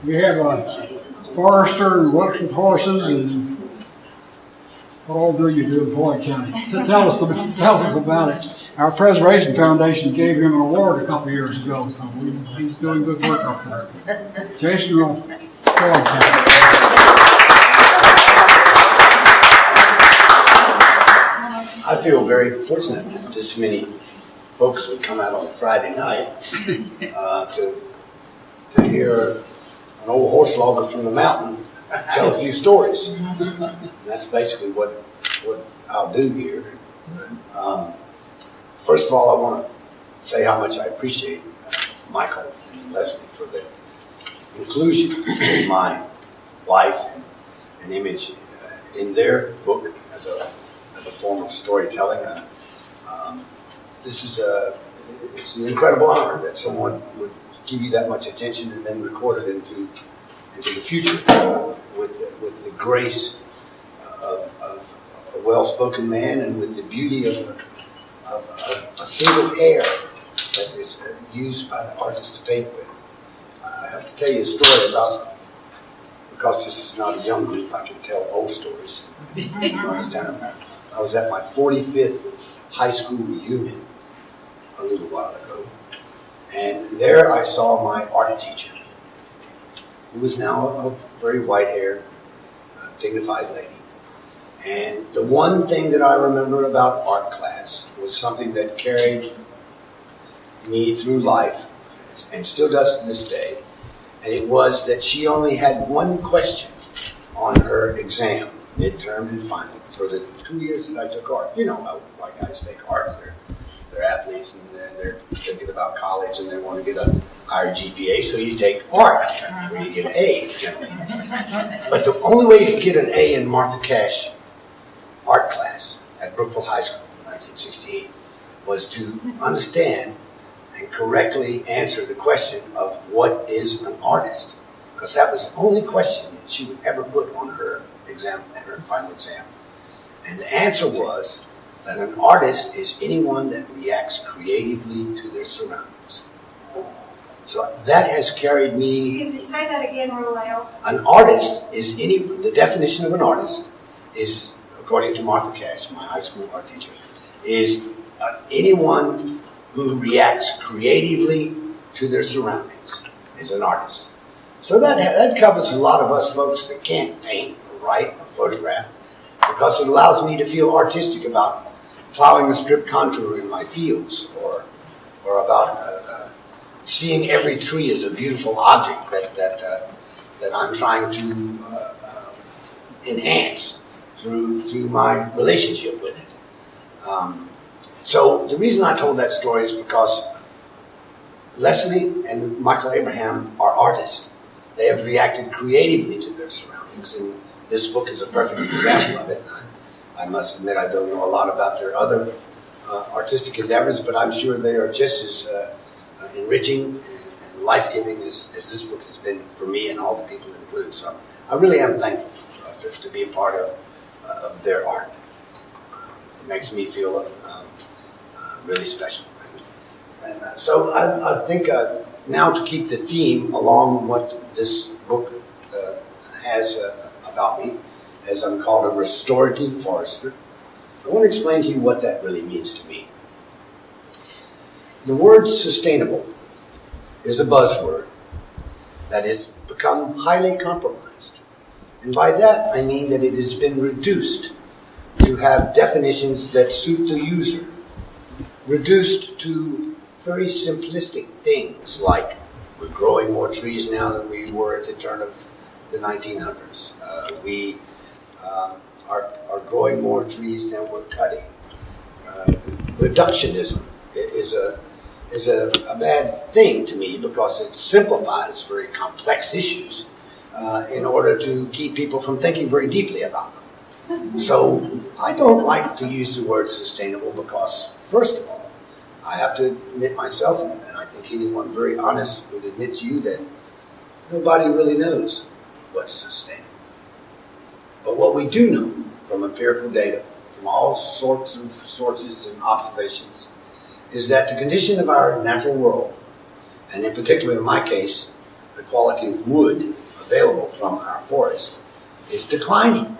We have a forester and works with horses, and what all do you do in Floyd County? Tell us about it. Our Preservation Foundation gave him an award a couple of years ago, so he's doing good work up there. Jason will Floyd County. I feel very fortunate that this many folks would come out on Friday night to hear an old horse logger from the mountain tell a few stories. And that's basically what I'll do here. First of all, I want to say how much I appreciate Michael and Leslie for the inclusion of my life and image in their book as a form of storytelling. This is it's an incredible honor that someone would give you that much attention and then record it into the future with the grace of a well-spoken man and with the beauty of a single hair that is used by the artist to paint with. I have to tell you a story about, because this is not a young group, I can tell old stories. I was at my 45th high school reunion a little while ago, and there I saw my art teacher, who was now a very white-haired, dignified lady. And the one thing that I remember about art class was something that carried me through life, and still does to this day, and it was that she only had one question on her exam, midterm and final, for the 2 years that I took art. You know how white guys take art. They're athletes, and they're thinking about college, and they want to get a higher GPA, so you take art, where you get an A, generally. But the only way you could get an A in Martha Cash art class at Brookville High School in 1968 was to understand and correctly answer the question of what is an artist, because that was the only question that she would ever put on her exam, her final exam. And the answer was that an artist is anyone that reacts creatively to their surroundings. So that has carried me. Excuse me, say that again real loud. An artist is the definition of an artist is, according to Martha Cash, my high school art teacher, is anyone who reacts creatively to their surroundings is an artist. So that covers a lot of us folks that can't paint or write or photograph, because it allows me to feel artistic about plowing a strip contour in my fields, or about seeing every tree as a beautiful object that I'm trying to enhance through my relationship with it. So the reason I told that story is because Leslie and Michael Abraham are artists. They have reacted creatively to their surroundings, and this book is a perfect example of it. I must admit I don't know a lot about their other artistic endeavors, but I'm sure they are just as enriching and life-giving as this book has been for me and all the people it includes. So I really am thankful to be a part of their art. It makes me feel really special. And so I think now, to keep the theme along what this book has about me, as I'm called a restorative forester, I want to explain to you what that really means to me. The word sustainable is a buzzword that has become highly compromised. And by that I mean that it has been reduced to have definitions that suit the user, reduced to very simplistic things like we're growing more trees now than we were at the turn of the 1900s. We are growing more trees than we're cutting. Reductionism is a bad thing to me, because it simplifies very complex issues in order to keep people from thinking very deeply about them. So I don't like to use the word sustainable because, first of all, I have to admit myself, and I think anyone very honest would admit to you, that nobody really knows what's sustainable. But what we do know from empirical data, from all sorts of sources and observations, is that the condition of our natural world, and in particular in my case, the quality of wood available from our forest is declining.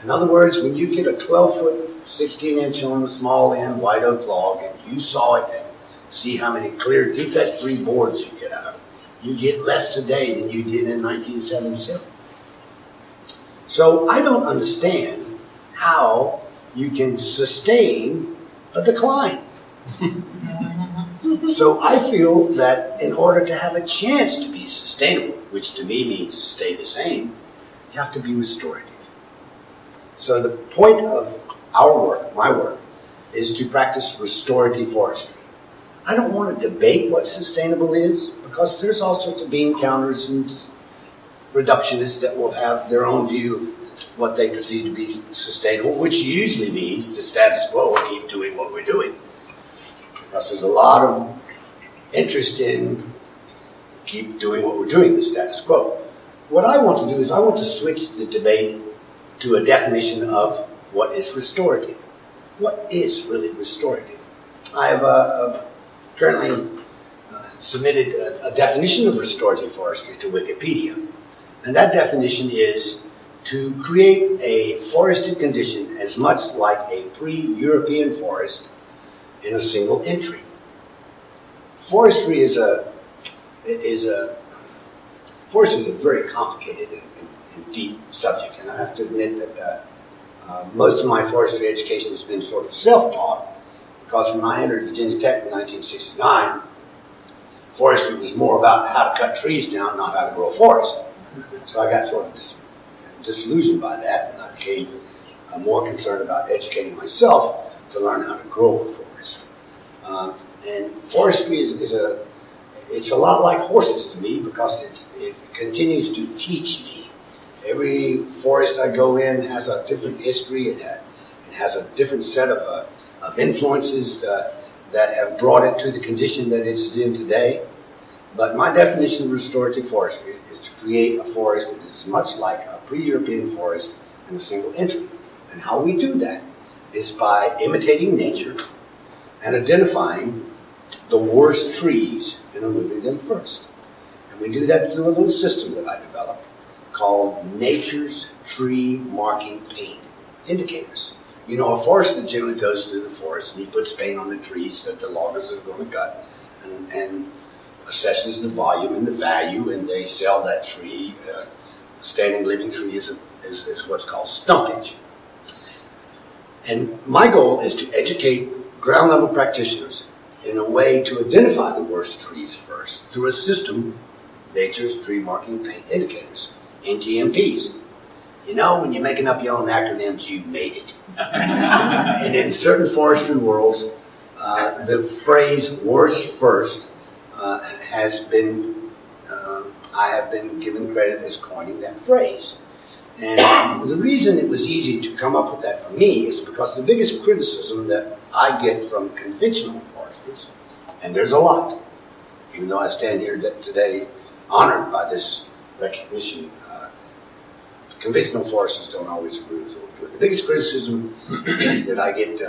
In other words, when you get a 12-foot, 16-inch on the small end white oak log and you saw it and see how many clear defect-free boards you get out of it, you get less today than you did in 1977. So I don't understand how you can sustain a decline. So I feel that in order to have a chance to be sustainable, which to me means to stay the same, you have to be restorative. So the point of our work, my work, is to practice restorative forestry. I don't want to debate what sustainable is, because there's all sorts of bean counters and reductionists that will have their own view of what they perceive to be sustainable, which usually means the status quo, keep doing what we're doing. Because there's a lot of interest in keep doing what we're doing, the status quo. What I want to do is I want to switch the debate to a definition of what is restorative. What is really restorative? I have currently submitted a definition of restorative forestry to Wikipedia. And that definition is to create a forested condition as much like a pre-European forest in a single entry. Forestry is a very complicated and deep subject, and I have to admit that most of my forestry education has been sort of self-taught, because when I entered Virginia Tech in 1969, forestry was more about how to cut trees down, not how to grow a forest. So I got sort of disillusioned by that, and I became more concerned about educating myself to learn how to grow a forest. And forestry it's a lot like horses to me, because it continues to teach me. Every forest I go in has a different history. It has a different set of influences that have brought it to the condition that it's in today. But my definition of restorative forestry is to create a forest that is much like a pre-European forest in a single entry. And how we do that is by imitating nature and identifying the worst trees and removing them first. And we do that through a little system that I developed called Nature's Tree Marking Paint Indicators. You know, a forester generally goes through the forest and he puts paint on the trees that the loggers are going to cut, and assesses the volume and the value, and they sell that tree. Standing living tree is what's called stumpage. And my goal is to educate ground level practitioners in a way to identify the worst trees first through a system, Nature's Tree Marking Paint Indicators, NTMPs. You know, when you're making up your own acronyms, you've made it. And in certain forestry worlds, the phrase worst first has been, I have been given credit as coining that phrase. And the reason it was easy to come up with that for me is because the biggest criticism that I get from conventional foresters, and there's a lot, even though I stand here today honored by this recognition, conventional foresters don't always agree with what we do. The biggest criticism that I get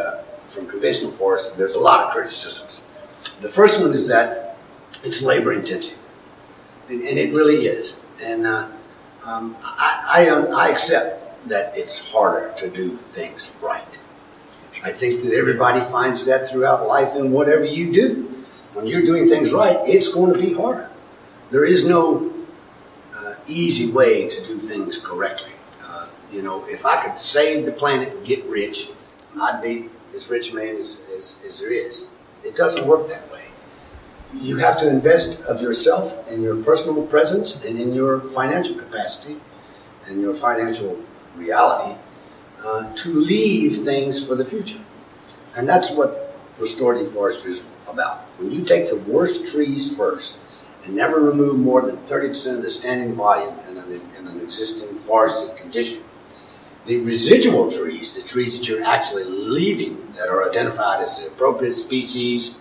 from conventional forests, there's a lot of criticisms. The first one is that it's labor intensive, and it really is. And I accept that it's harder to do things right. I think that everybody finds that throughout life in whatever you do. When you're doing things right, it's going to be harder. There is no easy way to do things correctly. You know, if I could save the planet and get rich, I'd be as rich a man as there is. It doesn't work that way. You have to invest of yourself and your personal presence and in your financial capacity and your financial reality to leave things for the future. And that's what restorative forestry is about. When you take the worst trees first and never remove more than 30% of the standing volume in an existing forested condition, the residual trees, the trees that you're actually leaving that are identified as the appropriate species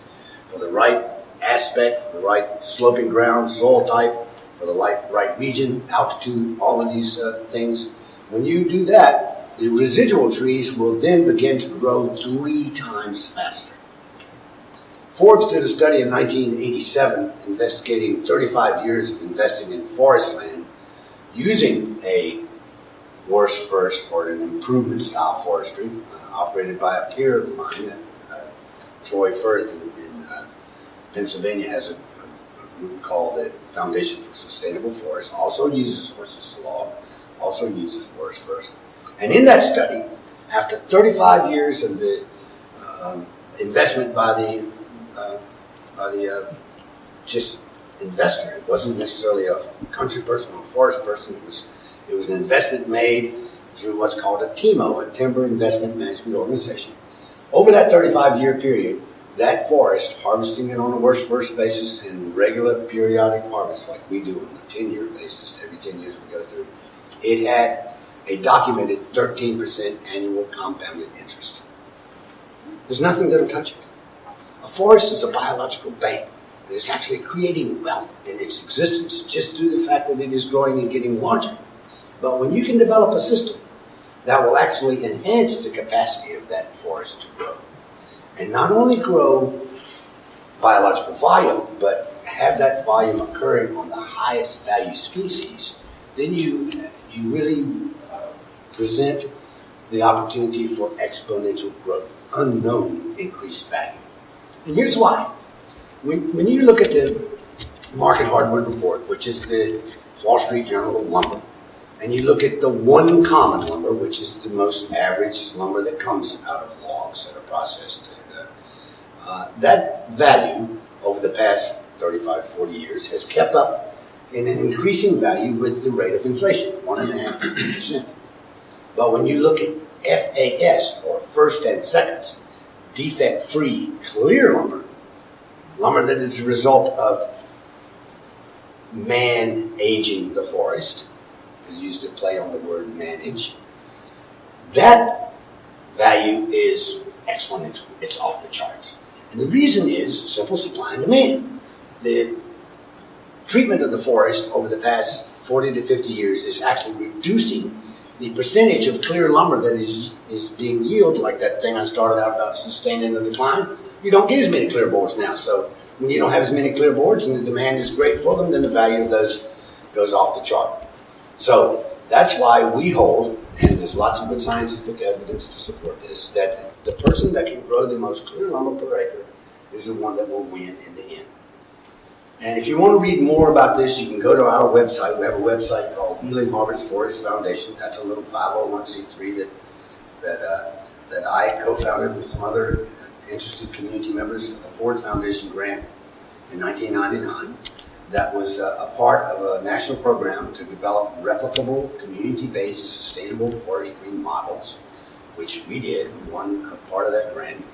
for the right aspect, for the right sloping ground, soil type, for the right region, altitude, all of these things. When you do that, the residual trees will then begin to grow 3 times faster. Forbes did a study in 1987 investigating 35 years of investing in forest land using a worst first or an improvement style forestry operated by a peer of mine, Troy Firth in Pennsylvania, has a group called the Foundation for Sustainable Forests, also uses horses to log, also uses worst first. And in that study, after 35 years of the investment by the just investor, it wasn't necessarily a country person or forest person, it was an investment made through what's called a TIMO, a Timber Investment Management Organization. Over that 35-year period, that forest, harvesting it on a worst first basis and regular periodic harvests like we do on a 10-year basis, every 10 years we go through, it had a documented 13% annual compounded interest. There's nothing that'll touch it. A forest is a biological bank. It is actually creating wealth in its existence just through the fact that it is growing and getting larger. But when you can develop a system that will actually enhance the capacity of that forest to grow, and not only grow biological volume, but have that volume occurring on the highest value species, then you really present the opportunity for exponential growth, unknown increased value. And here's why. When you look at the Market Hardwood Report, which is the Wall Street Journal of lumber, and you look at the one common lumber, which is the most average lumber that comes out of logs that are processed, that value over the past 35, 40 years has kept up in an increasing value with the rate of inflation, 1.5% to 2%. But when you look at FAS, or first and seconds, defect-free clear lumber, lumber that is a result of man aging the forest, to use the play on the word manage, that value is exponential. It's off the charts. And the reason is simple supply and demand. The treatment of the forest over the past 40 to 50 years is actually reducing the percentage of clear lumber that is being yielded, like that thing I started out about sustaining the decline. You don't get as many clear boards now. So when you don't have as many clear boards and the demand is great for them, then the value of those goes off the chart. So that's why we hold, and there's lots of good scientific evidence to support this, that the person that can grow the most clear lumber per acre is the one that will win in the end. And if you want to read more about this, you can go to our website. We have a website called Healing Harvest Forest Foundation. That's a little 501c3 that I co-founded with some other interested community members of the Ford Foundation grant in 1999. That was a part of a national program to develop replicable, community-based, sustainable forestry models, which we did. We won a part of that grant.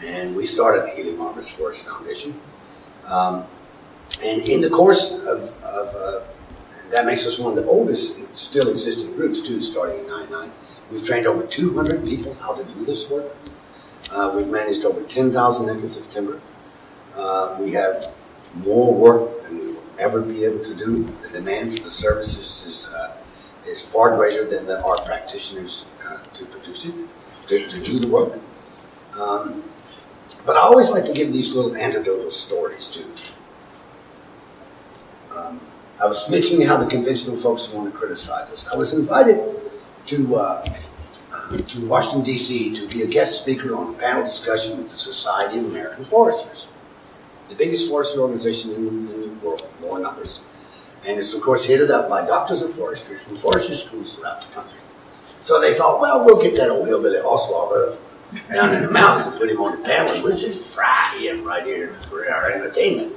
And we started the Healing Harvest Forest Foundation. And in the course of that makes us one of the oldest still existing groups, too, starting in 99. We've trained over 200 people how to do this work. We've managed over 10,000 acres of timber. We have more work than we will ever be able to do. The demand for the services is far greater than our practitioners to produce it, to do the work. But I always like to give these little anecdotal stories, too. I was mentioning how the conventional folks want to criticize us. I was invited to Washington, D.C. to be a guest speaker on a panel discussion with the Society of American Foresters, the biggest forestry organization in the world, more numbers. And it's, of course, headed up by doctors of forestry from forestry schools throughout the country. So they thought, well, we'll get that old hillbilly horse logger down in the mountains and put him on the panel, and we'll just fry him right here for our entertainment.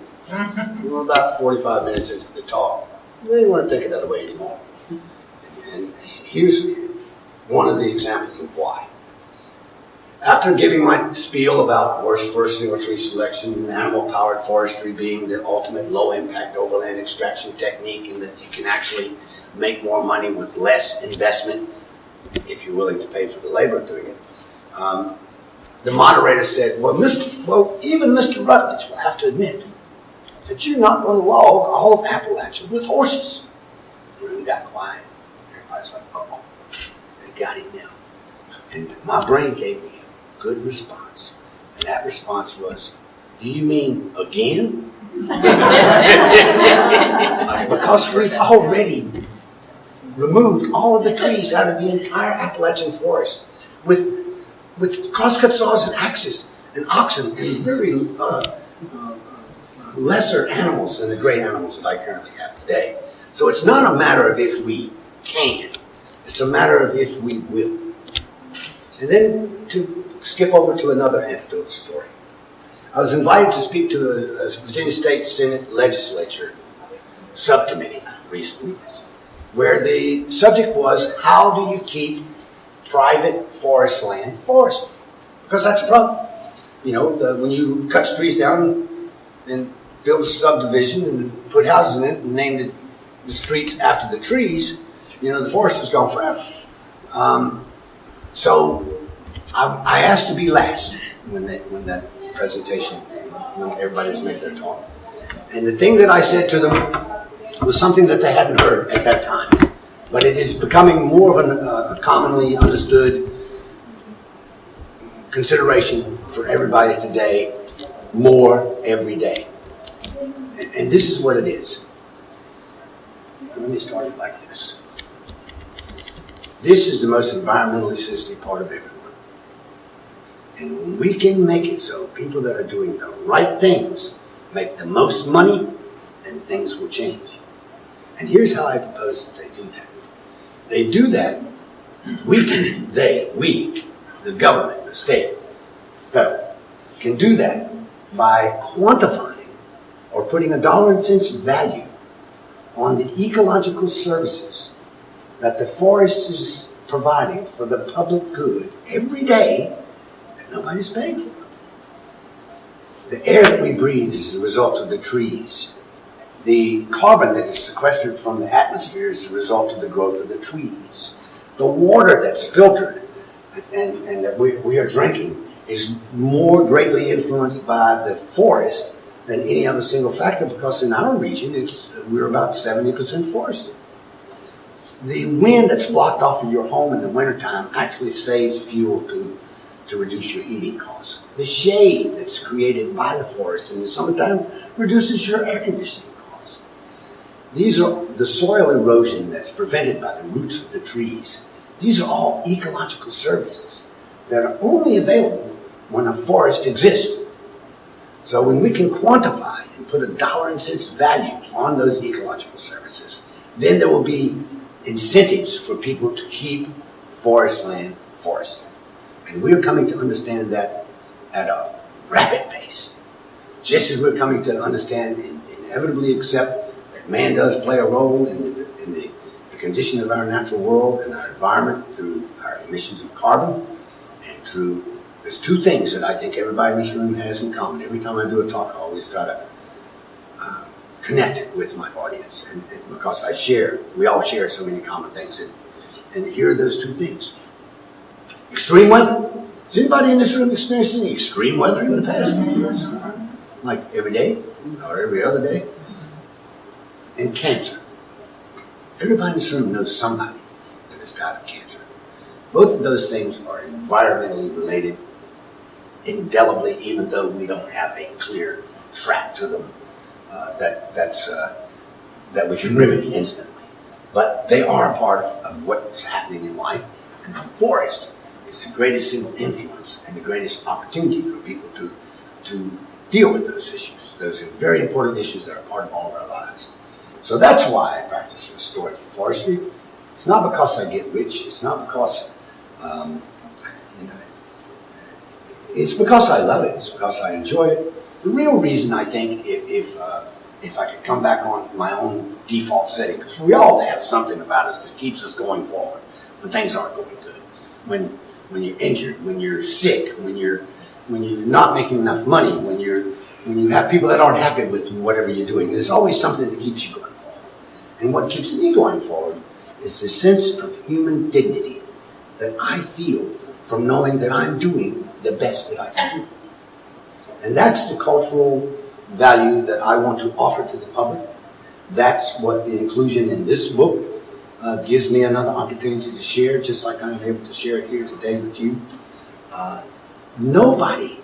We were about 45 minutes into the talk. We didn't want to think it that way anymore. And here's one of the examples of why. After giving my spiel about worst first single tree selection and animal-powered forestry being the ultimate low-impact overland extraction technique, and that you can actually make more money with less investment if you're willing to pay for the labor of doing it, the moderator said, well, even Mr. Rutledge will have to admit that you're not going to log all of Appalachia with horses. The room got quiet. Everybody's like, uh-oh, they got him now. And my brain gave me a good response. And that response was, Do you mean again? Because we've already removed all of the trees out of the entire Appalachian forest with crosscut saws and axes and oxen and very lesser animals than the great animals that I currently have today. So it's not a matter of if we can, it's a matter of if we will. And then to skip over to another anecdotal story. I was invited to speak to a Virginia State Senate Legislature subcommittee recently, where the subject was, how do you keep private forest land forested? Because that's a problem. You know, when you cut trees down and build a subdivision and put houses in it and name the streets after the trees, you know, the forest is gone forever. So I asked to be last when that presentation, when everybody was making their talk. And the thing that I said to them was something that they hadn't heard at that time. But it is becoming more of a commonly understood consideration for everybody today, more every day. And this is what it is. Let me start it like this. This is the most environmentally sensitive part of everyone. And when we can make it so people that are doing the right things make the most money, then things will change. And here's how I propose that they do that. They do that, we, the government, the state, federal, can do that by quantifying or putting a dollar and cents value on the ecological services that the forest is providing for the public good every day that nobody's paying for. The air that we breathe is the result of the trees. The carbon that is sequestered from the atmosphere is the result of the growth of the trees. The water that's filtered and that we are drinking is more greatly influenced by the forest than any other single factor, because in our region we're about 70% forested. The wind that's blocked off of your home in the wintertime actually saves fuel to reduce your heating costs. The shade that's created by the forest in the summertime reduces your air conditioning costs. These are the soil erosion that's prevented by the roots of the trees. These are all ecological services that are only available when a forest exists. So when we can quantify and put a dollar and cents value on those ecological services, then there will be incentives for people to keep forest land forested. And we're coming to understand that at a rapid pace. Just as we're coming to understand and inevitably accept that man does play a role in the condition of our natural world and our environment through our emissions of carbon and through, there's two things that I think everybody in this room has in common. Every time I do a talk, I always try to connect with my audience, and because we all share so many common things, and here are those two things. Extreme weather. Has anybody in this room experienced any extreme weather in the past few years? Like every day or every other day? And cancer. Everybody in this room knows somebody that has died of cancer. Both of those things are environmentally related indelibly, even though we don't have a clear track to them that we can remedy instantly. But they are a part of what's happening in life, and the forest is the greatest single influence and the greatest opportunity for people to deal with those issues. Those are very important issues that are part of all of our lives. So that's why I practice restorative forestry. It's not because I get rich. It's not because, it's because I love it. It's because I enjoy it. The real reason, I think, if I could come back on my own default setting, because we all have something about us that keeps us going forward when things aren't going good. When you're injured, when you're sick, when you're not making enough money, when you have people that aren't happy with whatever you're doing, there's always something that keeps you going forward. And what keeps me going forward is the sense of human dignity that I feel from knowing that I'm doing the best that I can do. And that's the cultural value that I want to offer to the public. That's what the inclusion in this book gives me another opportunity to share, just like I'm able to share it here today with you. Nobody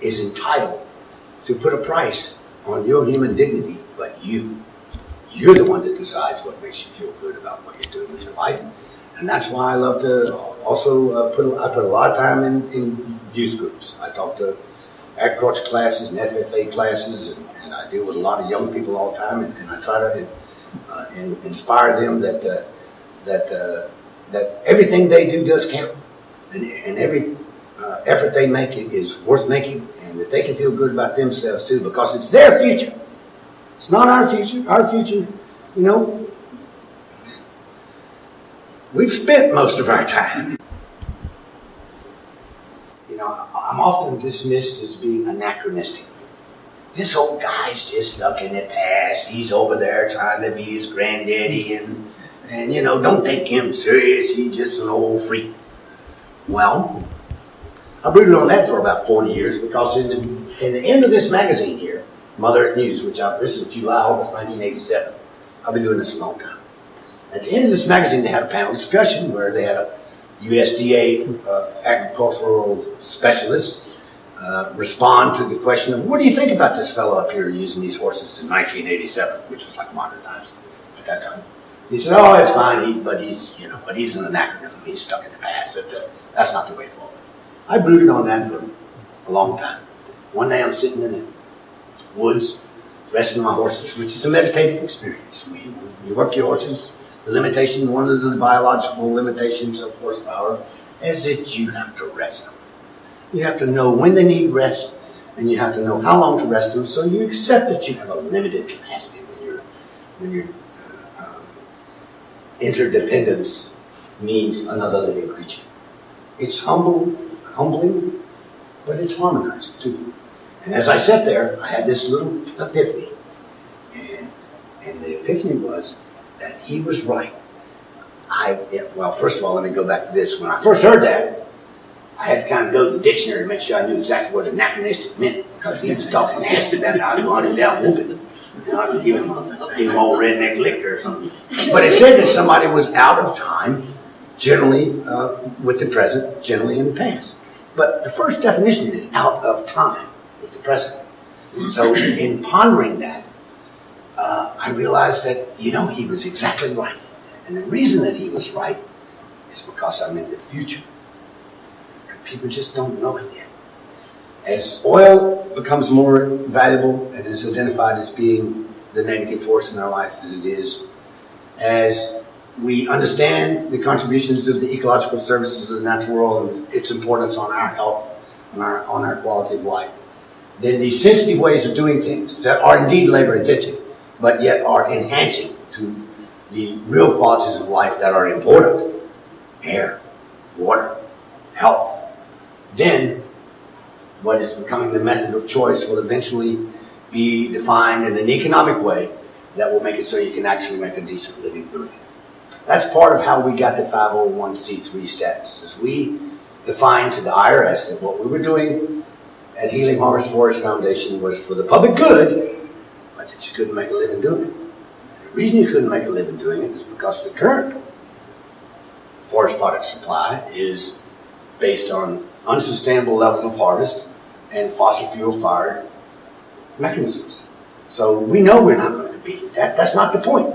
is entitled to put a price on your human dignity, but you're the one that decides what makes you feel good about what you're doing with your life. And that's why I love to also put a lot of time in youth groups. I talk to agriculture classes and FFA classes, and I deal with a lot of young people all the time, and I try to inspire them that everything they do does count, and every effort they make is worth making, and that they can feel good about themselves too, because it's their future. It's not our future. Our future, you know, we've spent most of our time. You know, I'm often dismissed as being anachronistic. This old guy's just stuck in the past. He's over there trying to be his granddaddy, and you know, don't take him serious. He's just an old freak. Well, I brooded on that for about 40 years, because in the end of this magazine here, Mother Earth News, this is July, August 1987. I've been doing this a long time. At the end of this magazine, they had a panel discussion where they had a USDA agricultural specialist respond to the question of, what do you think about this fellow up here using these horses in 1987, which was like modern times at that time? He said, "Oh, it's fine, but he's an anachronism. He's stuck in the past. That's not the way forward." I brooded on that for a long time. One day I'm sitting in the woods, resting my horses, which is a meditative experience. You work your horses. The limitation, one of the biological limitations of horsepower, is that you have to rest them. You have to know when they need rest, and you have to know how long to rest them, so you accept that you have a limited capacity when your interdependence means another living creature. It's humbling, but it's harmonizing too. And as I sat there, I had this little epiphany. And the epiphany was that he was right. Well, first of all, let me go back to this. When I first heard that, I had to kind of go to the dictionary to make sure I knew exactly what anachronistic meant, because he was talking nasty about it. I was running down whooping. I was giving him old redneck liquor or something. But it said that somebody was out of time, generally with the present, generally in the past. But the first definition is out of time with the present. So in pondering that, I realized that, he was exactly right. And the reason that he was right is because I'm in the future. And people just don't know it yet. As oil becomes more valuable and is identified as being the negative force in our life that it is, as we understand the contributions of the ecological services of the natural world and its importance on our health, on our quality of life, then these sensitive ways of doing things that are indeed labor intensive, but yet are enhancing to the real qualities of life that are important, air, water, health, then what is becoming the method of choice will eventually be defined in an economic way that will make it so you can actually make a decent living doing it. That's part of how we got the 501c3 status, is we defined to the IRS that what we were doing at Healing Harvest Forest Foundation was for the public good, but that you couldn't make a living doing it. The reason you couldn't make a living doing it is because the current forest product supply is based on unsustainable levels of harvest and fossil fuel fired mechanisms. So we know we're not going to compete with that. That's not the point.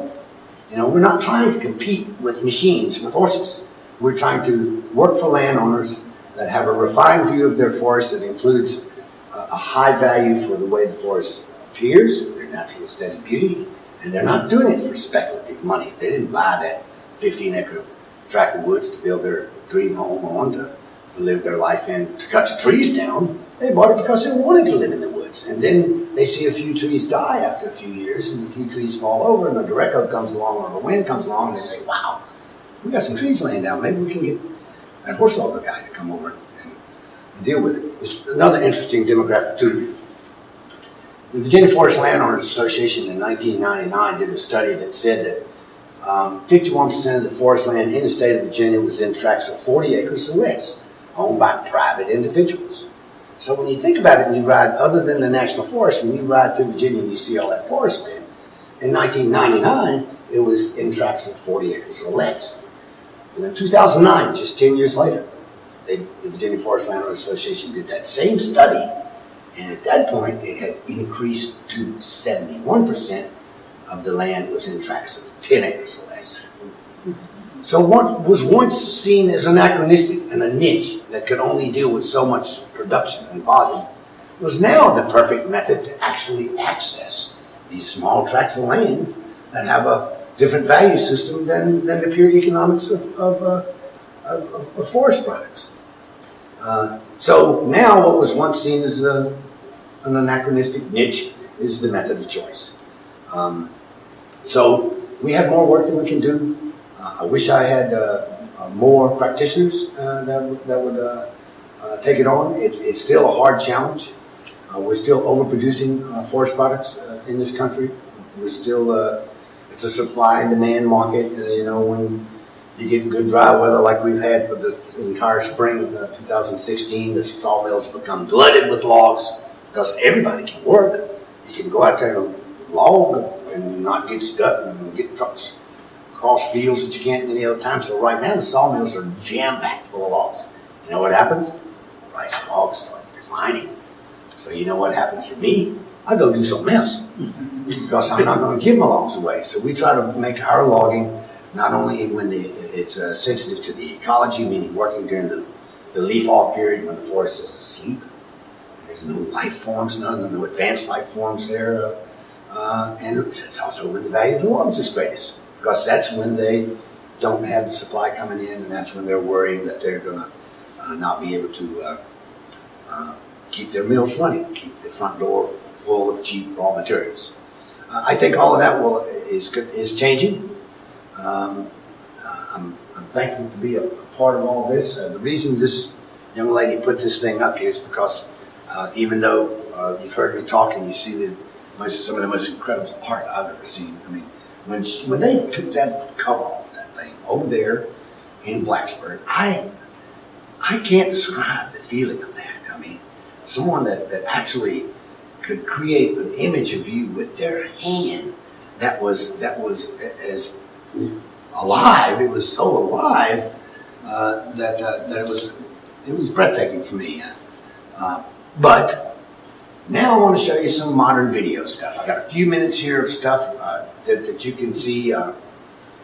We're not trying to compete with machines, with horses. We're trying to work for landowners that have a refined view of their forest that includes a high value for the way the forest appears, their natural aesthetic beauty, and they're not doing it for speculative money. They didn't buy that 15-acre tract of woods to build their dream home on, to live their life in, to cut the trees down. They bought it because they wanted to live in the woods. And then they see a few trees die after a few years, and a few trees fall over, and a Dureco comes along or a wind comes along, and they say, wow, we got some trees laying down. Maybe we can get that horse logger guy to come over and deal with it. It's another interesting demographic too. The Virginia Forest Landowners Association in 1999 did a study that said that 51% of the forest land in the state of Virginia was in tracts of 40 acres or less, owned by private individuals. So when you think about it, and you ride, other than the national forest, when you ride through Virginia and you see all that forest land, in 1999, it was in tracts of 40 acres or less. And in 2009, just 10 years later, the Virginia Forest Landowners Association did that same study, And at that point, it had increased to 71% of the land was in tracts of 10 acres or less. So what was once seen as anachronistic and a niche that could only deal with so much production and volume was now the perfect method to actually access these small tracts of land that have a different value system than the pure economics of forest products. So now what was once seen as an anachronistic niche is the method of choice. So we have more work that we can do. I wish I had more practitioners that would take it on. It's still a hard challenge. We're still overproducing forest products in this country. We're still, it's a supply and demand market. When you get good dry weather like we've had for this entire spring of 2016, the sawmills become glutted with logs because everybody can work. You can go out there and log and not get stuck and get trucks across fields that you can't any other time. So right now the sawmills are jam-packed full of logs. You know what happens? The price of logs starts declining. So you know what happens for me? I go do something else because I'm not going to give my logs away. So we try to make our logging not only when it's sensitive to the ecology, meaning working during the leaf-off period when the forest is asleep. There's no life forms, no advanced life forms there. And it's also when the value of the logs is greatest because that's when they don't have the supply coming in, and that's when they're worrying that they're going to not be able to keep their mills running, keep the front door full of cheap raw materials. I think all of that is changing. I'm thankful to be a part of all this. The reason this young lady put this thing up here is because even though you've heard me talk and you see some of the most incredible art I've ever seen. I mean, when they took that cover off that thing over there in Blacksburg, I can't describe the feeling of that. I mean, someone that actually could create an image of you with their hand that was as alive. It was so alive that it was breathtaking for me. But now I want to show you some modern video stuff. I got a few minutes here of stuff that you can see, and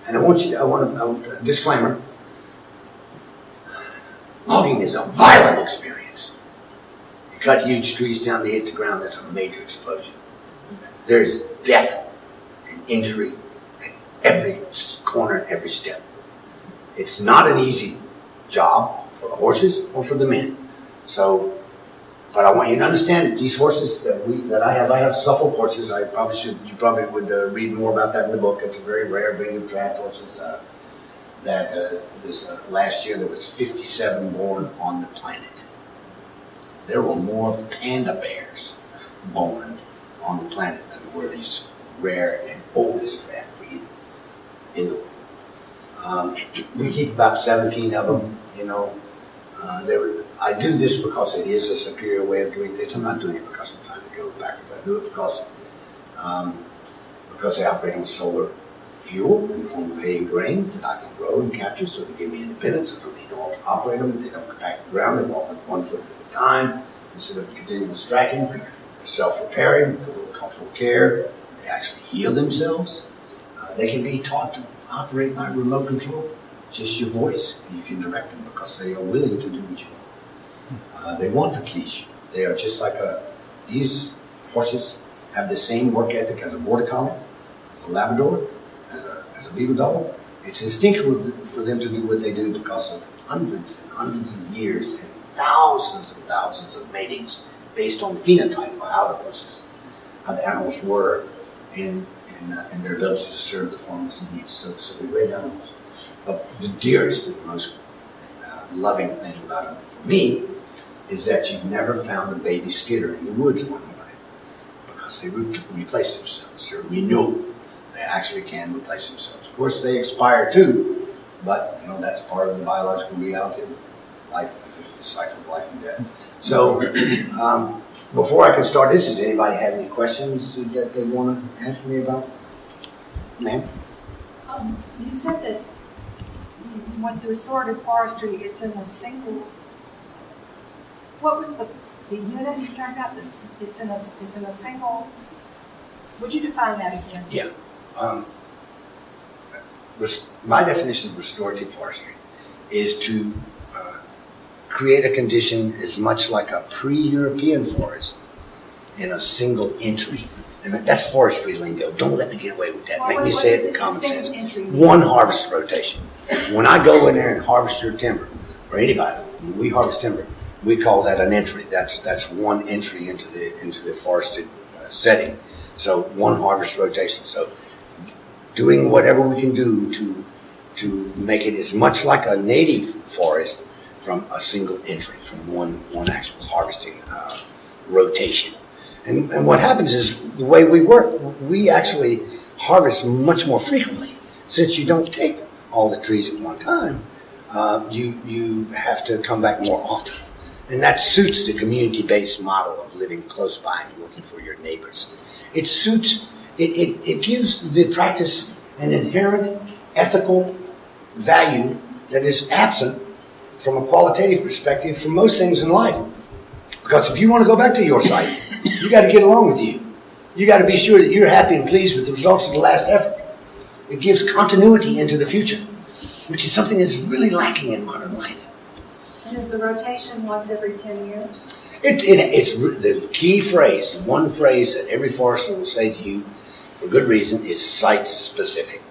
I want a disclaimer. Logging is a violent experience. You cut huge trees down to hit the ground, that's a major explosion. There's death and injury at every corner and every step. It's not an easy job for the horses or for the men. But I want you to understand that these horses that I have Suffolk horses. You probably would read more about that in the book. It's a very rare breed of draft horses. Last year there was 57 born on the planet. There were more panda bears born on the planet than there were these rare and oldest draft breed in the world. We keep about 17 of them. I do this because it is a superior way of doing things. I'm not doing it because I'm trying to go backwards. I do it because they operate on solar fuel in the form of hay and grain that I can grow and capture, so they give me independence. I don't need all to operate them. They don't compact the ground. They walk with 1 foot at a time instead of continuous tracking. They're self-repairing with a little cultural care. They actually heal themselves. They can be taught to operate by remote control. Just your voice. You can direct them because they are willing to do what you want. They want to please you. They are just like these horses have the same work ethic as a border collie, as a Labrador, as a beagle dog. It's instinctual for them to do what they do because of hundreds and hundreds of years and thousands of matings based on phenotype of how the animals were in their ability to serve the farmer's needs. So we raise animals. But the dearest and most loving thing about them for me is that you've never found a baby skidder in the woods one morning because they replace themselves. They're renewable. They actually can replace themselves. Of course, they expire too, but that's part of the biological reality of life, the cycle of life and death. So, before I can start this, does anybody have any questions that they want to ask me about? Ma'am? You said that with the restorative forestry, it's in a single. What was the the unit you're talking about, it's in a single, would you define that again? Yeah. My definition of restorative forestry is to create a condition as much like a pre-European forest in a single entry. And that's forestry lingo. Don't let me get away with that. Make me say it in common sense. One harvest rotation. When I go in there and harvest your timber, or anybody, when we harvest timber, we call that an entry. That's one entry into the forested setting. So one harvest rotation. So doing whatever we can do to make it as much like a native forest from a single entry, from one actual harvesting rotation. And what happens is the way we work, we actually harvest much more frequently. Since you don't take all the trees at one time, you have to come back more often. And that suits the community-based model of living close by and working for your neighbors. It gives the practice an inherent ethical value that is absent from a qualitative perspective for most things in life. Because if you want to go back to your site, you got to get along with you. You got to be sure that you're happy and pleased with the results of the last effort. It gives continuity into the future, which is something that's really lacking in modern life. And is a rotation once every 10 years? It's the key phrase, one phrase that every forester will say to you for good reason is site specific.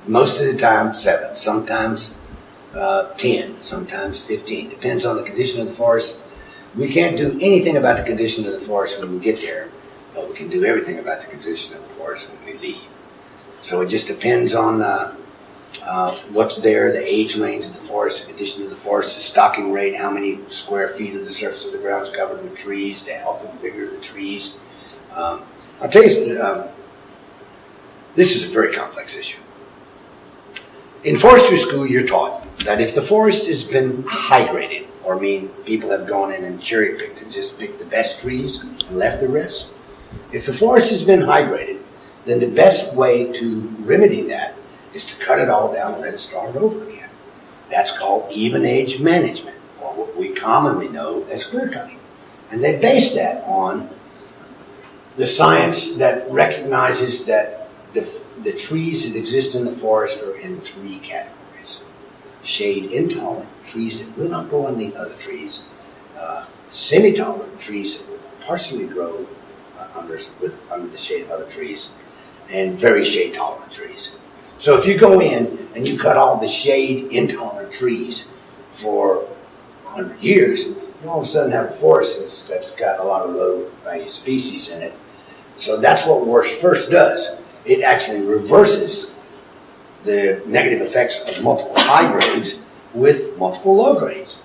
Most of the time 7, sometimes 10, sometimes 15. Depends on the condition of the forest. We can't do anything about the condition of the forest when we get there, but we can do everything about the condition of the forest when we leave. So it just depends on what's there, the age range of the forest, the condition of the forest, the stocking rate, how many square feet of the surface of the ground is covered with trees, the health and vigor of the trees. I'll tell you, this is a very complex issue. In forestry school, you're taught that if the forest has been high graded, or people have gone in and cherry picked and just picked the best trees and left the rest. If the forest has been high graded, then the best way to remedy that is to cut it all down and let it start over again. That's called even age management, or what we commonly know as clear cutting. And they base that on the science that recognizes that the trees that exist in the forest are in 3 categories. Shade intolerant, trees that will not grow on the other trees. Semi-tolerant, trees that will partially grow under the shade of other trees. And very shade tolerant trees. So if you go in and you cut all the shade intolerant trees for 100 years, you all of a sudden have a forest that's got a lot of low value species in it. So that's what first does. It actually reverses the negative effects of multiple high grades with multiple low grades.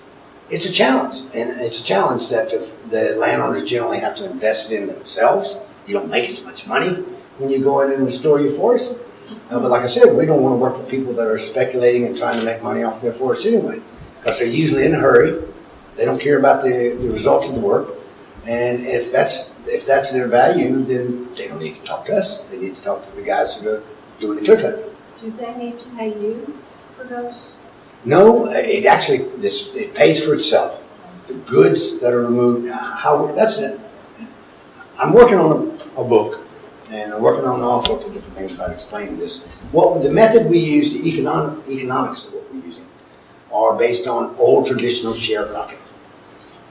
It's a challenge, and it's a challenge that the landowners generally have to invest in themselves. You don't make as much money when you go in and restore your forest. But like I said, we don't want to work for people that are speculating and trying to make money off their forest anyway, because they're usually in a hurry. They don't care about the results of the work. And if that's their value, then they don't need to talk to us. They need to talk to the guys who are doing the clear cutting. Do they need to pay you for those? No, it actually it pays for itself. The goods that are removed. That's it. I'm working on a book, and I'm working on all sorts of different things about explaining this. The method we use, the economics of what we're using, are based on old traditional sharecropping,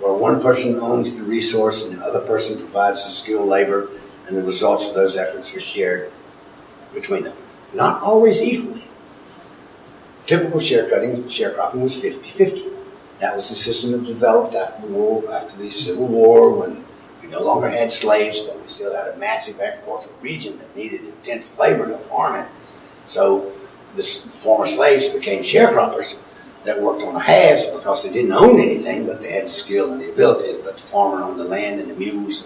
where one person owns the resource and the other person provides the skilled labor, and the results of those efforts are shared between them. Not always equally. Typical sharecropping was 50-50. That was the system that developed after the Civil War, when we no longer had slaves, but we still had a massive agricultural region that needed intense labor to farm it. So the former slaves became sharecroppers that worked on the halves because they didn't own anything, but they had the skill and the ability. But the farmer owned the land and the mules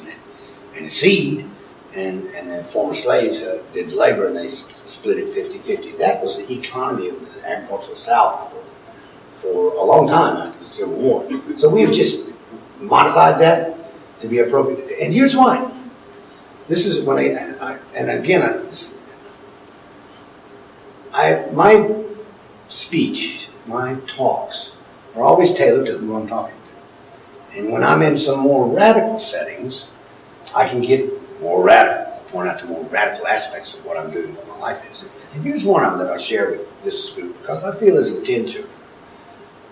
and the seed, and the former slaves did the labor, and they split it 50-50. That was the economy of the agricultural South for a long time after the Civil War. So we've just modified that to be appropriate. And here's why. This is when my speech, my talks are always tailored to who I'm talking to. And when I'm in some more radical settings, I can get more radical, point out the more radical aspects of what I'm doing, what my life is. And here's one of them that I'll share with this group, because I feel there's a tinge of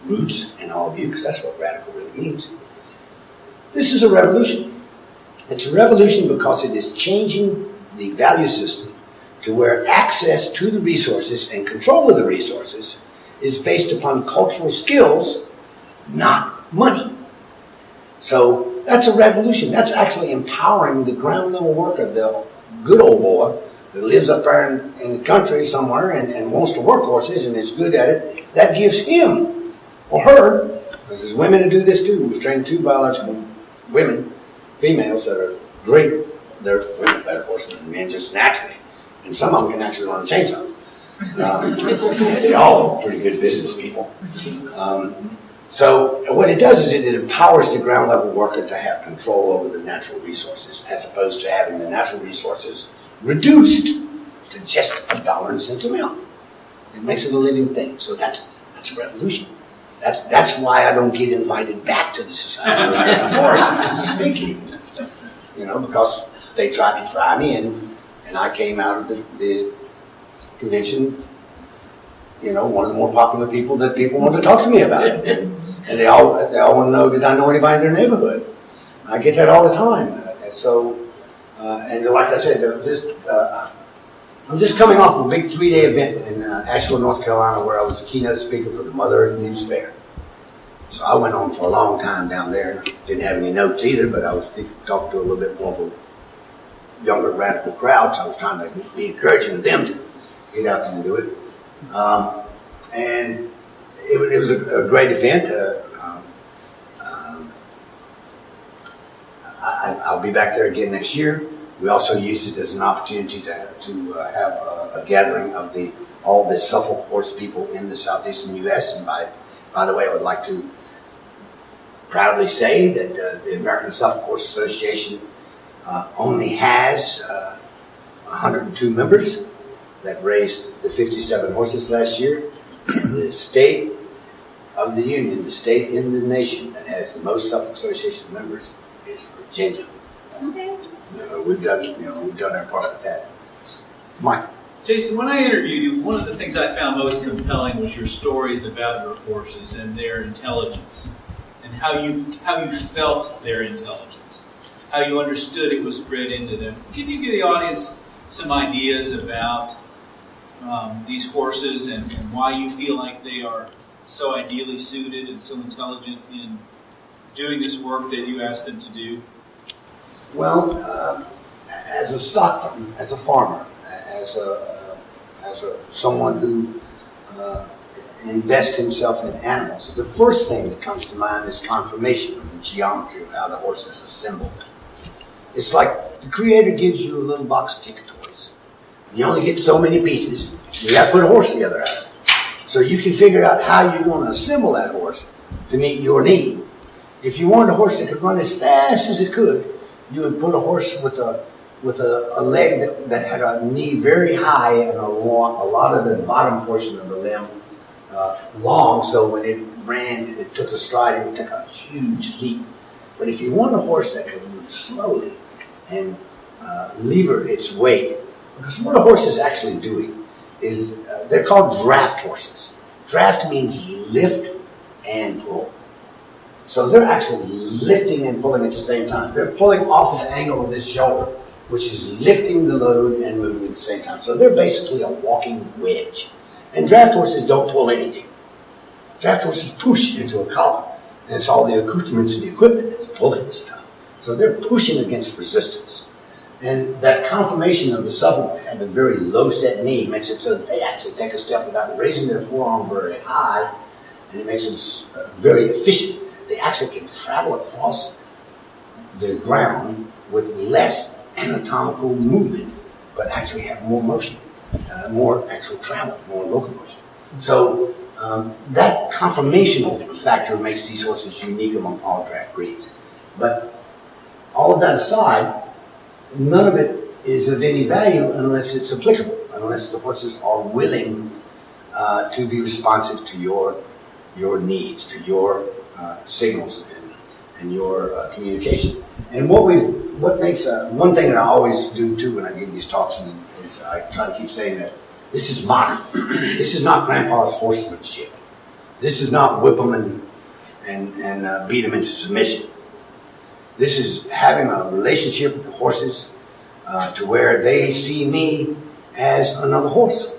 roots in all of you, because that's what radical really means. This is a revolution. It's a revolution because it is changing the value system to where access to the resources and control of the resources is based upon cultural skills, not money. So that's a revolution. That's actually empowering the ground level worker, the good old boy that lives up there in the country somewhere and wants to work horses and is good at it. That gives him or her, because there's women who do this too. We've trained 2 biological women, females, that are great. They're women better horsemen than men just naturally. And some of them can actually run a chainsaw. They're all pretty good business people. So what it does is it empowers the ground level worker to have control over the natural resources, as opposed to having the natural resources reduced to just $1.00 a mile. It makes it a living thing. So that's a revolution. That's why I don't get invited back to the Society of American Forests to speak even. You know, because they tried to fry me, and I came out of the convention, you know, one of the more popular people that people want to talk to me about it. And they all want to know, did I know anybody in their neighborhood? I get that all the time. And so, and like I said, I'm just coming off a big 3-day event in Asheville, North Carolina, where I was the keynote speaker for the Mother Earth News Fair. So I went on for a long time down there. Didn't have any notes either, but I was talking to a little bit more of a younger radical crowd, so I was trying to be encouraging to them to get out there and do it. And it was a great event. I'll be back there again next year. We also used it as an opportunity to have a gathering of all the Suffolk horse people in the southeastern U.S. And by the way, I would like to proudly say that the American Suffolk Horse Association only has 102 members that raised the 57 horses last year. The state of the Union, the state in the nation that has the most Suffolk Association members is Virginia. Okay. We've done our part of that. Mike. Jason, when I interviewed you, one of the things I found most compelling was your stories about your horses and their intelligence, and how you felt their intelligence, how you understood it was bred into them. Can you give the audience some ideas about these horses and why you feel like they are so ideally suited and so intelligent in doing this work that you asked them to do? Well, as a stockman, as a farmer, as someone who invests himself in animals, the first thing that comes to mind is confirmation of the geometry of how the horse is assembled. It's like the Creator gives you a little box of ticket toys. You only get so many pieces. You got to put a horse together out of it. So you can figure out how you want to assemble that horse to meet your need. If you wanted a horse that could run as fast as it could, you would put a horse with a leg that had a knee very high and a lot of the bottom portion of the limb long, so when it ran, it took a stride, it would take a huge leap. But if you want a horse that could move slowly and lever its weight, because what a horse is actually doing is, they're called draft horses. Draft means lift and pull. So they're actually lifting and pulling at the same time. They're pulling off of the angle of this shoulder, which is lifting the load and moving at the same time. So they're basically a walking wedge. And draft horses don't pull anything. Draft horses push into a collar. And it's all the accoutrements and the equipment that's pulling this stuff. So they're pushing against resistance. And that conformation of the Suffolk at the very low set knee makes it so that they actually take a step without raising their forearm very high, and it makes them very efficient. They actually can travel across the ground with less anatomical movement, but actually have more motion, more actual travel, more locomotion. So that conformational factor makes these horses unique among all track breeds. But all of that aside, none of it is of any value unless it's applicable, unless the horses are willing to be responsive to your needs, to your signals and your communication. And what makes one thing that I always do too when I give these talks is I try to keep saying that this is modern. This is not grandpa's horsemanship. This is not whip them and beat them into submission. This is having a relationship with the horses to where they see me as another horse.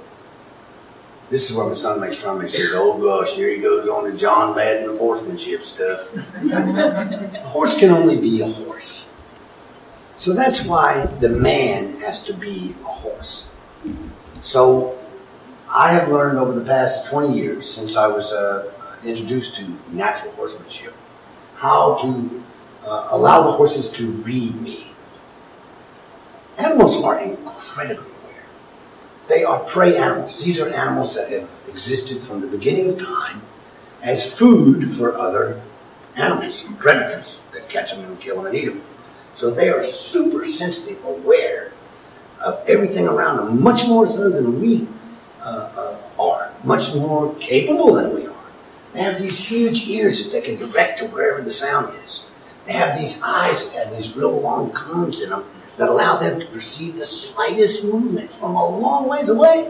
This is where my son makes fun of me. He says, oh gosh, here he goes on to John Madden of horsemanship stuff. A horse can only be a horse. So that's why the man has to be a horse. So I have learned over the past 20 years, since I was introduced to natural horsemanship, how to allow the horses to read me. Animals are incredibly aware. They are prey animals. These are animals that have existed from the beginning of time as food for other animals, predators that catch them and kill them and eat them. So they are super sensitive, aware of everything around them, much more so than we are, much more capable than we are. They have these huge ears that they can direct to wherever the sound is. They have these eyes that have these real long cones in them that allow them to perceive the slightest movement from a long ways away.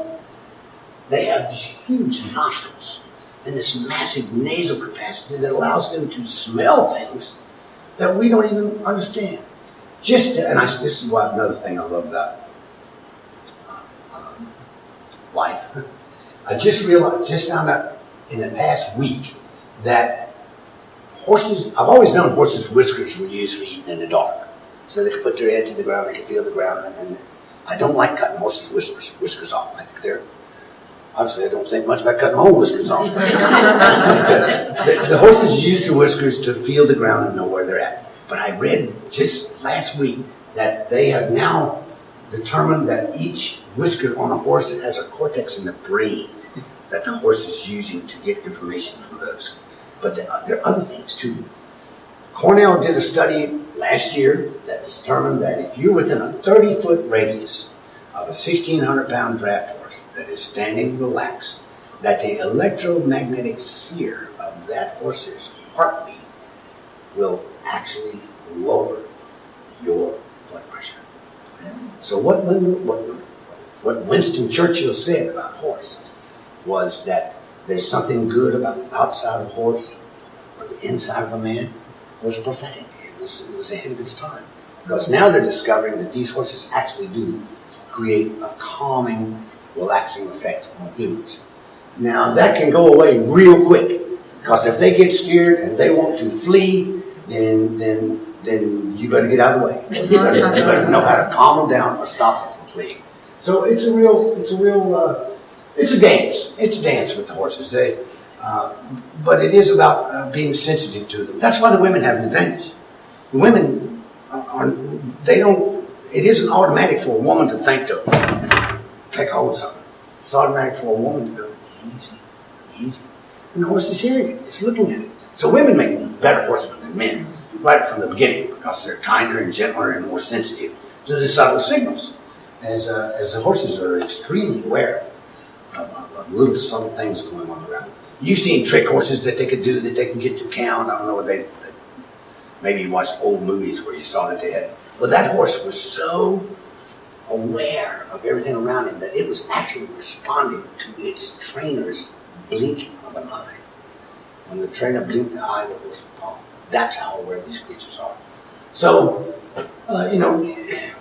They have these huge nostrils and this massive nasal capacity that allows them to smell things that we don't even understand. This is another thing I love about life. I just found out in the past week that horses, I've always known horses' whiskers were used for eating in the dark. So they could put their head to the ground, they could feel the ground, and I don't like cutting horses' whiskers off. I think obviously I don't think much about cutting my own whiskers off. The horses use the whiskers to feel the ground and know where they're at. But I read just last week that they have now determined that each whisker on a horse has a cortex in the brain that the horse is using to get information from those. But there are other things too. Cornell did a study last year that determined that if you're within a 30-foot radius of a 1,600-pound draft horse that is standing relaxed, that the electromagnetic sphere of that horse's heartbeat will actually lower your blood pressure. So what Winston Churchill said about a horse was that there's something good about the outside of a horse or the inside of a man was prophetic. It was ahead of its time. Because now they're discovering that these horses actually do create a calming, relaxing effect on humans. Now that can go away real quick. Because if they get scared and they want to flee, then you better get out of the way. You better know how to calm them down or stop them from fleeing. So it's a dance. It's a dance with the horses. But it is about being sensitive to them. That's why the women have an advantage. The women it isn't automatic for a woman to think to take hold of something. It's automatic for a woman to go easy, easy. And the horse is hearing it. It's looking at it. So women make better horsemen than men right from the beginning because they're kinder and gentler and more sensitive to the subtle signals. As the horses are extremely aware of little subtle things going on around them. You've seen trick horses that they could do, that they can get to count. I don't know, maybe you watched old movies where you saw that they had. Well, that horse was so aware of everything around him that it was actually responding to its trainer's blink of an eye. When the trainer blinked the eye, the horse would pop. That's how aware these creatures are. So, we're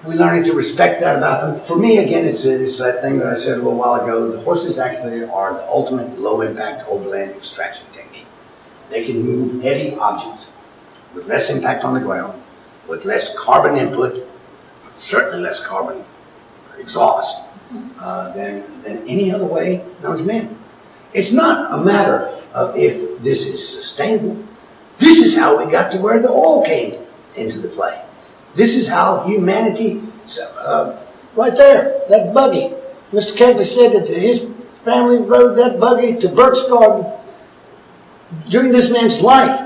learning to respect that about them. For me, again, it's that thing that I said a little while ago. The horses actually are the ultimate low-impact overland extraction technique. They can move heavy objects with less impact on the ground, with less carbon input, certainly less carbon exhaust than any other way known to man. It's not a matter of if this is sustainable. This is how we got to where the oil came into the play. This is how humanity, right there, that buggy. Mr. Kegley said that his family rode that buggy to Burke's Garden during this man's life.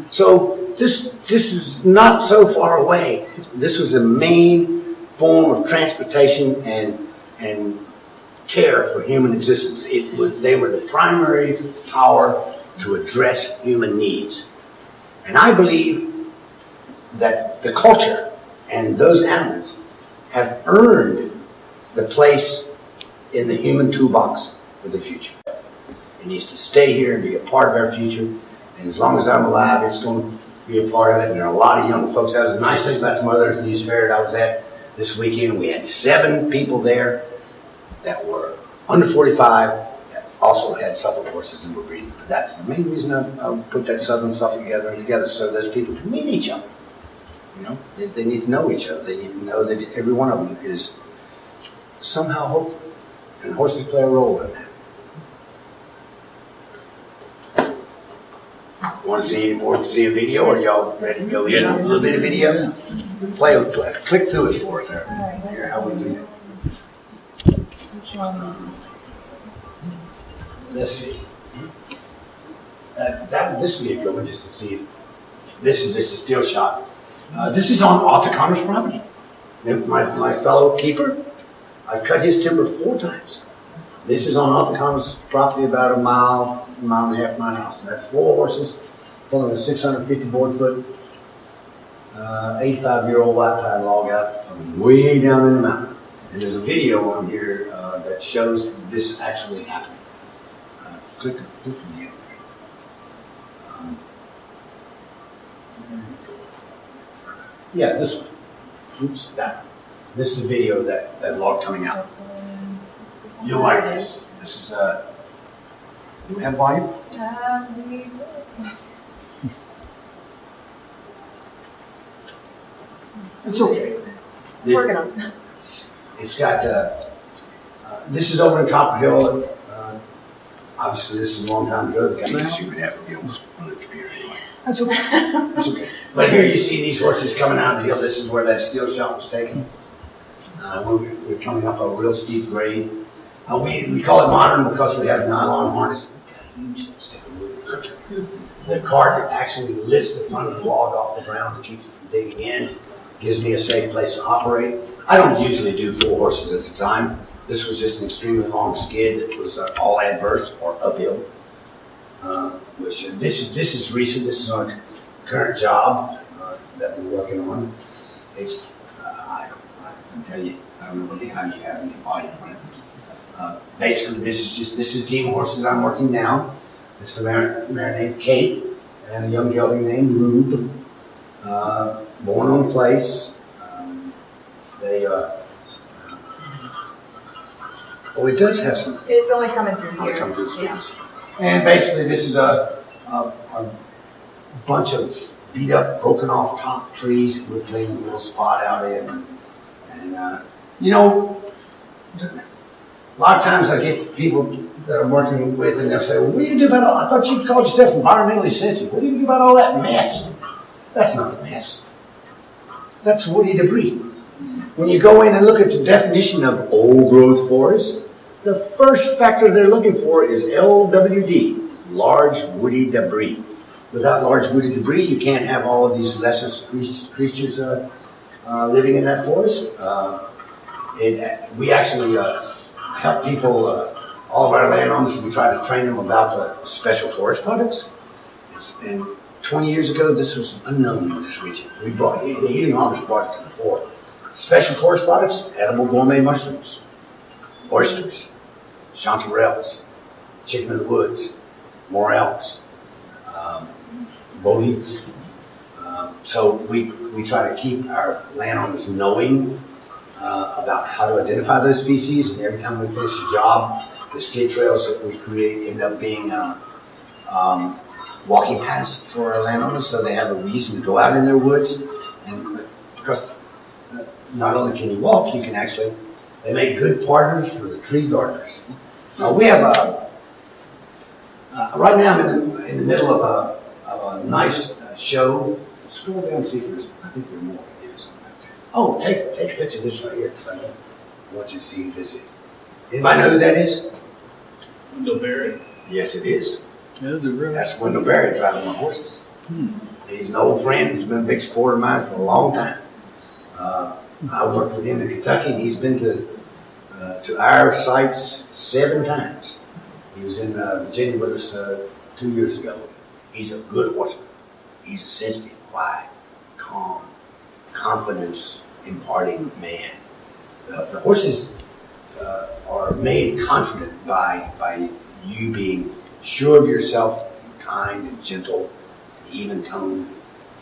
So this is not so far away. This was the main form of transportation and care for human existence. They were the primary power to address human needs. And I believe that the culture and those animals have earned the place in the human toolbox for the future. It needs to stay here and be a part of our future. And as long as I'm alive, it's going to be a part of it. And there are a lot of young folks. That was a nice thing about the Mother Earth News Fair that I was at this weekend. We had 7 people there that were under 45 that also had Suffolk horses and were breeding. That's the main reason I put that Southern Suffolk together so those people can meet each other. You know, they need to know each other. They need to know that every one of them is somehow hopeful. And horses play a role in that. Want to see a video, or y'all ready to go in? A little bit of video? Play. Click through it for us there. Here, how we do that. Let's see. This would be a good one just to see it. This is just a still shot. This is on Arthur Connor's property. My fellow keeper, I've cut his timber 4 times. This is on Arthur Connor's property, about a mile and a half from my house. And that's 4 horses pulling a 650 board foot, 85-year-old white pine log out from way down in the mountain. And there's a video on here that shows this actually happening. Click the video. Yeah, this one. Oops, that one. This is a video of that log coming out. You'll like this. This is do we have volume? It's okay. It's working on it. It's got, this is over in Copper Hill. Obviously, this is a long time ago. Because you would have videos on the computer anyway. That's okay. That's okay. But here you see these horses coming out of the hill. This is where that still shot was taken. We're coming up a real steep grade. We call it modern because we have nylon harness. The cart actually lifts the front of the log off the ground to keep it from digging in. Gives me a safe place to operate. I don't usually do 4 horses at a time. This was just an extremely long skid that was all adverse or uphill. This is recent. This is our current job that we're working on. It's I can tell you, I don't know really how you have any volume on it. Basically, this is team horses I'm working now. This is a mare named Kate and a young gelding named Rube. Born on place. It does have some. It's only coming through here. Come through screens. And basically, this is a bunch of beat up, broken off top trees we're playing a little spot out in. And you know, a lot of times I get people that I'm working with, and they'll say, "Well, what do you do about all? I thought you called yourself environmentally sensitive. What do you do about all that mess?" That's not a mess. That's woody debris. When you go in and look at the definition of old growth forest, the first factor they're looking for is LWD, large woody debris. Without large woody debris, you can't have all of these lesser creatures living in that forest. We actually help people, all of our landowners, we try to train them about special forest products. And 20 years ago, this was unknown in this region. The heating harvest brought it to the fore. Special forest products, edible gourmet mushrooms, oysters, chanterelles, chicken of the woods, morels, boletes. So we try to keep our landowners knowing about how to identify those species, and every time we finish a job, the skid trails that we create end up being walking paths for our landowners, so they have a reason to go out in their woods. And because not only can you walk, you can actually, they make good partners for the tree gardeners. We have right now I'm in the middle of a nice show. Scroll down and see if there's, I think there are more videos back there. Oh, take a picture of this right here, because I want you to see who this is. Anybody know who that is? Wendell Berry. Yes, it is. Is it really? That's Wendell Berry driving my horses. He's an old friend. He's been a big supporter of mine for a long time. I worked with him in Kentucky, and he's been to our sites 7 times. He was in Virginia with us 2 years ago. He's a good horseman. He's a sensitive, quiet, calm, confidence imparting man. The horses are made confident by you being sure of yourself, kind and gentle, even tone.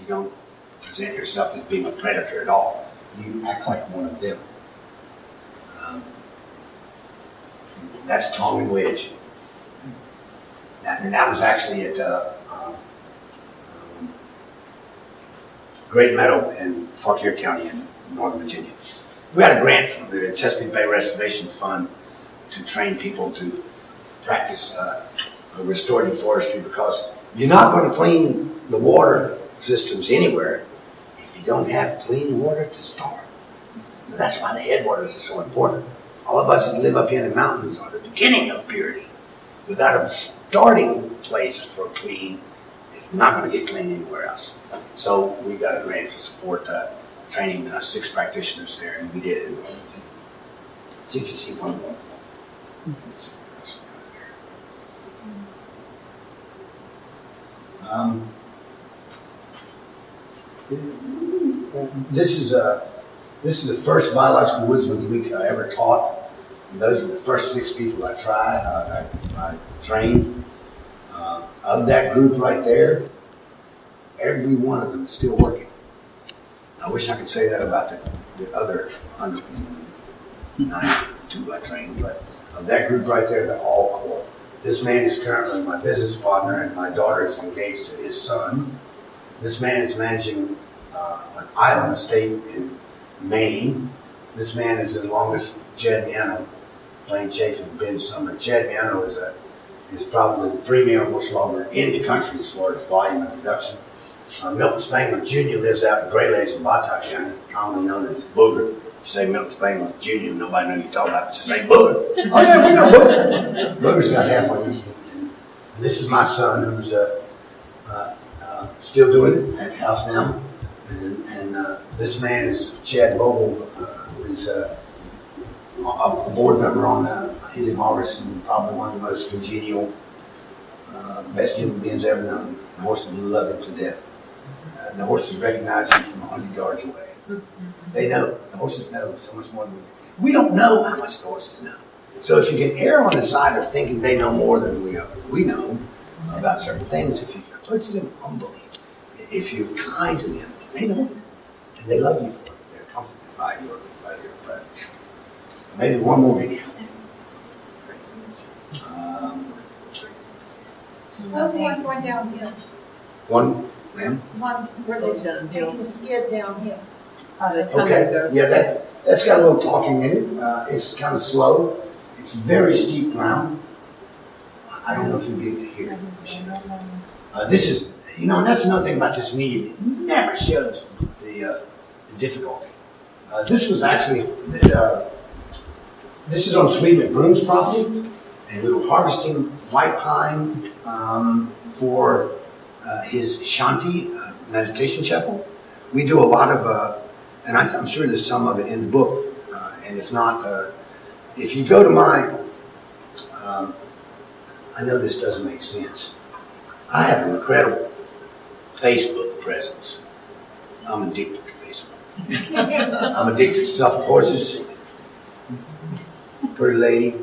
You don't present yourself as being a predator at all. You act like one of them. That's Tom and Wedge. And that was actually at Great Meadow in Fauquier County in Northern Virginia. We had a grant from the Chesapeake Bay Restoration Fund to train people to practice restorative forestry, because you're not going to clean the water systems anywhere if you don't have clean water to start. So that's why the headwaters are so important. All of us that live up here in the mountains are the beginning of purity. Without a starting place for clean, it's not going to get clean anywhere else. So we got a grant to support training 6 practitioners there, and we did it. See if you see one more. This is the first biological woodsman's week I ever taught. And those are the first 6 people I trained. Of that group right there, every one of them is still working. I wish I could say that about the other 192 I trained, but of that group right there, they're all core. This man is currently my business partner, and my daughter is engaged to his son. This man is managing an island estate in Maine. This man is the longest Jed Miano playing Chafee and Ben Summer. Jed Miano is probably the premier horse logger in the country as far as volume and production. Milton Spangler Jr. lives out in Rutledge in Bottock County, commonly known as Booger. You say Milton Spangler Jr., nobody knows you talk about it, just say Booger. Oh yeah, we know Booger. Booger's got half on this. This is my son, who's still doing it at the house now. And this man is Chad Vogel, who's a board member on Hidden Harvest, and probably one of the most congenial, best human beings ever known. The horses love him to death. The horses recognize him from 100 yards away. They know. The horses know so much more than we do. We don't know how much the horses know. So if you can err on the side of thinking they know more than we know about certain things, if you approach them humbly, if you're kind to them, they know it. And they love you for it. They're comforted by your presence. Maybe one more video. One going downhill. One, ma'am? One where they taking the skid downhill. Okay, yeah, that's got a little talking in it. It's kind of slow. It's very steep ground. I don't know if you'll be able to hear it. This is, and that's another thing about this medium. It never shows the difficulty. This was actually, this is on Sweetman Broom's property, and we were harvesting white pine for his Shanti meditation chapel. We do a lot of, and I'm sure there's some of it in the book, and if not, if you go to my, I know this doesn't make sense. I have an incredible Facebook presence. I'm addicted to Facebook. I'm addicted to Suffolk horses, Pretty Lady,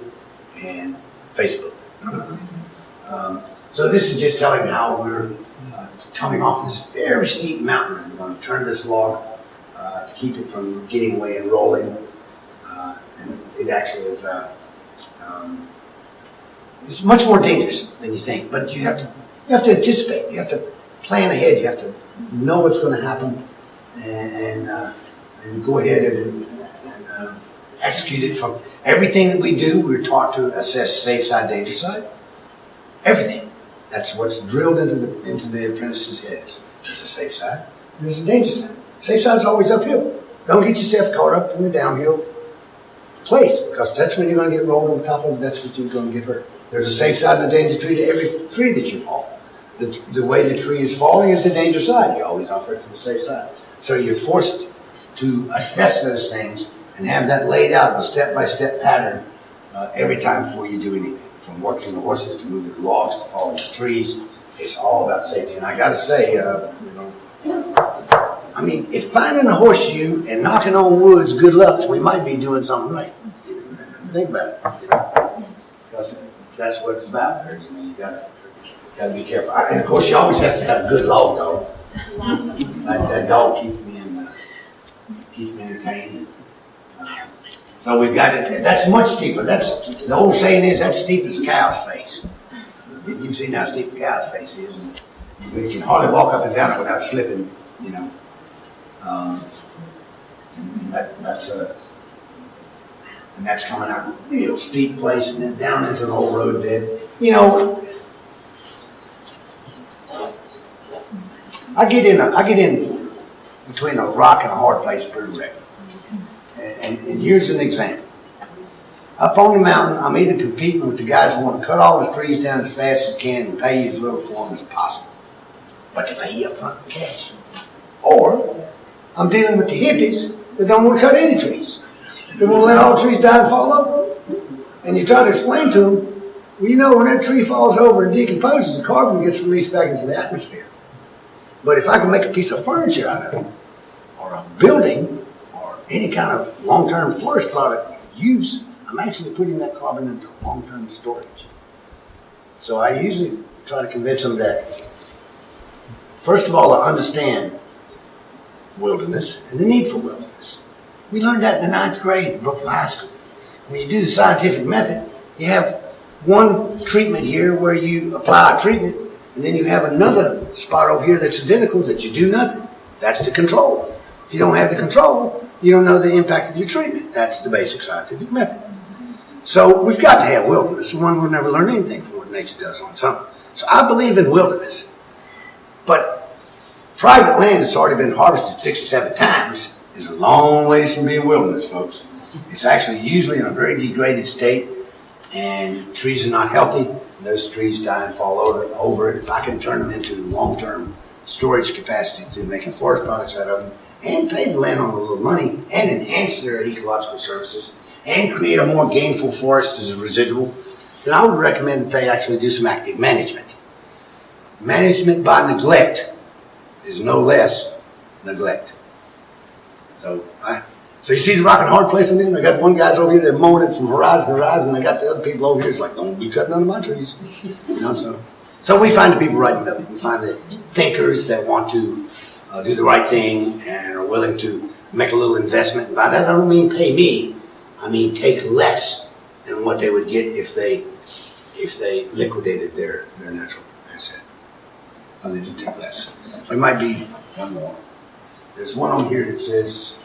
and Facebook. So this is just telling how we're coming off this very steep mountain, and we're going to turn this log to keep it from getting away and rolling. And it actually is it's much more dangerous than you think. But you have to anticipate. You have to plan ahead. You have to know what's going to happen, and go ahead and execute it. From everything that we do, we're taught to assess safe side, danger side. Everything. That's what's drilled into the apprentice's heads. There's a safe side. There's a danger side. Safe side's always uphill. Don't get yourself caught up in the downhill place, because that's when you're going to get rolled over top of it. That's what you're going to get hurt. There's a safe side and a danger tree to every tree that you fall. The way the tree is falling is the danger side. You always operate from the safe side. So you're forced to assess those things and have that laid out in a step-by-step pattern every time before you do anything. From working the horses to moving the logs to falling the trees, it's all about safety. And I got to say, I'm I mean, if finding a horseshoe and knocking on wood's good luck, we might be doing something right. Think about it. You know? That's what it's about. You know, you gotta be careful. And of course, you always have to have a good law dog. That dog keeps me entertained. So we've got it. That's much steeper. That's the old saying is that's steep as a cow's face. You've seen how steep a cow's face is. You can hardly walk up and down it without slipping. You know. And that's coming out, you know, steep place and then down into the whole road bed. You know, I get in between a rock and a hard place pretty regularly. And here's an example. Up on the mountain, I'm either competing with the guys who want to cut all the trees down as fast as they can and pay you as little for them as possible. But they pay you up front in cash. Or I'm dealing with the hippies that don't want to cut any trees. They want to let all trees die and fall over. And you try to explain to them, well, you know, when that tree falls over and decomposes, the carbon gets released back into the atmosphere. But if I can make a piece of furniture out of it, or a building, or any kind of long-term forest product use, I'm actually putting that carbon into long-term storage. So I usually try to convince them that, first of all, I understand wilderness and the need for wilderness. We learned that in the 9th grade in Brookville High School. When you do the scientific method, you have one treatment here where you apply a treatment, and then you have another spot over here that's identical that you do nothing. That's the control. If you don't have the control, you don't know the impact of your treatment. That's the basic scientific method. So we've got to have wilderness. One will never learn anything from what nature does on its own. So I believe in wilderness. But private land that's already been harvested 6 or 7 times is a long ways from being wilderness, folks. It's actually usually in a very degraded state, and trees are not healthy. And those trees die and fall over it. If I can turn them into long-term storage capacity to making forest products out of them, and pay the landowner a little money, and enhance their ecological services, and create a more gainful forest as a residual, then I would recommend that they actually do some active management. Management by neglect is no less neglect. So you see the rock and hard place I'm in? I got one guy's over here that's mowing it from horizon to horizon, and I got the other people over here that's like, don't be cutting none of my trees. You know, so we find the people right in the middle. We find the thinkers that want to do the right thing and are willing to make a little investment. And by that I don't mean pay me. I mean take less than what they would get if they liquidated their natural asset. So they do take less. There might be one more. There's one on here that says,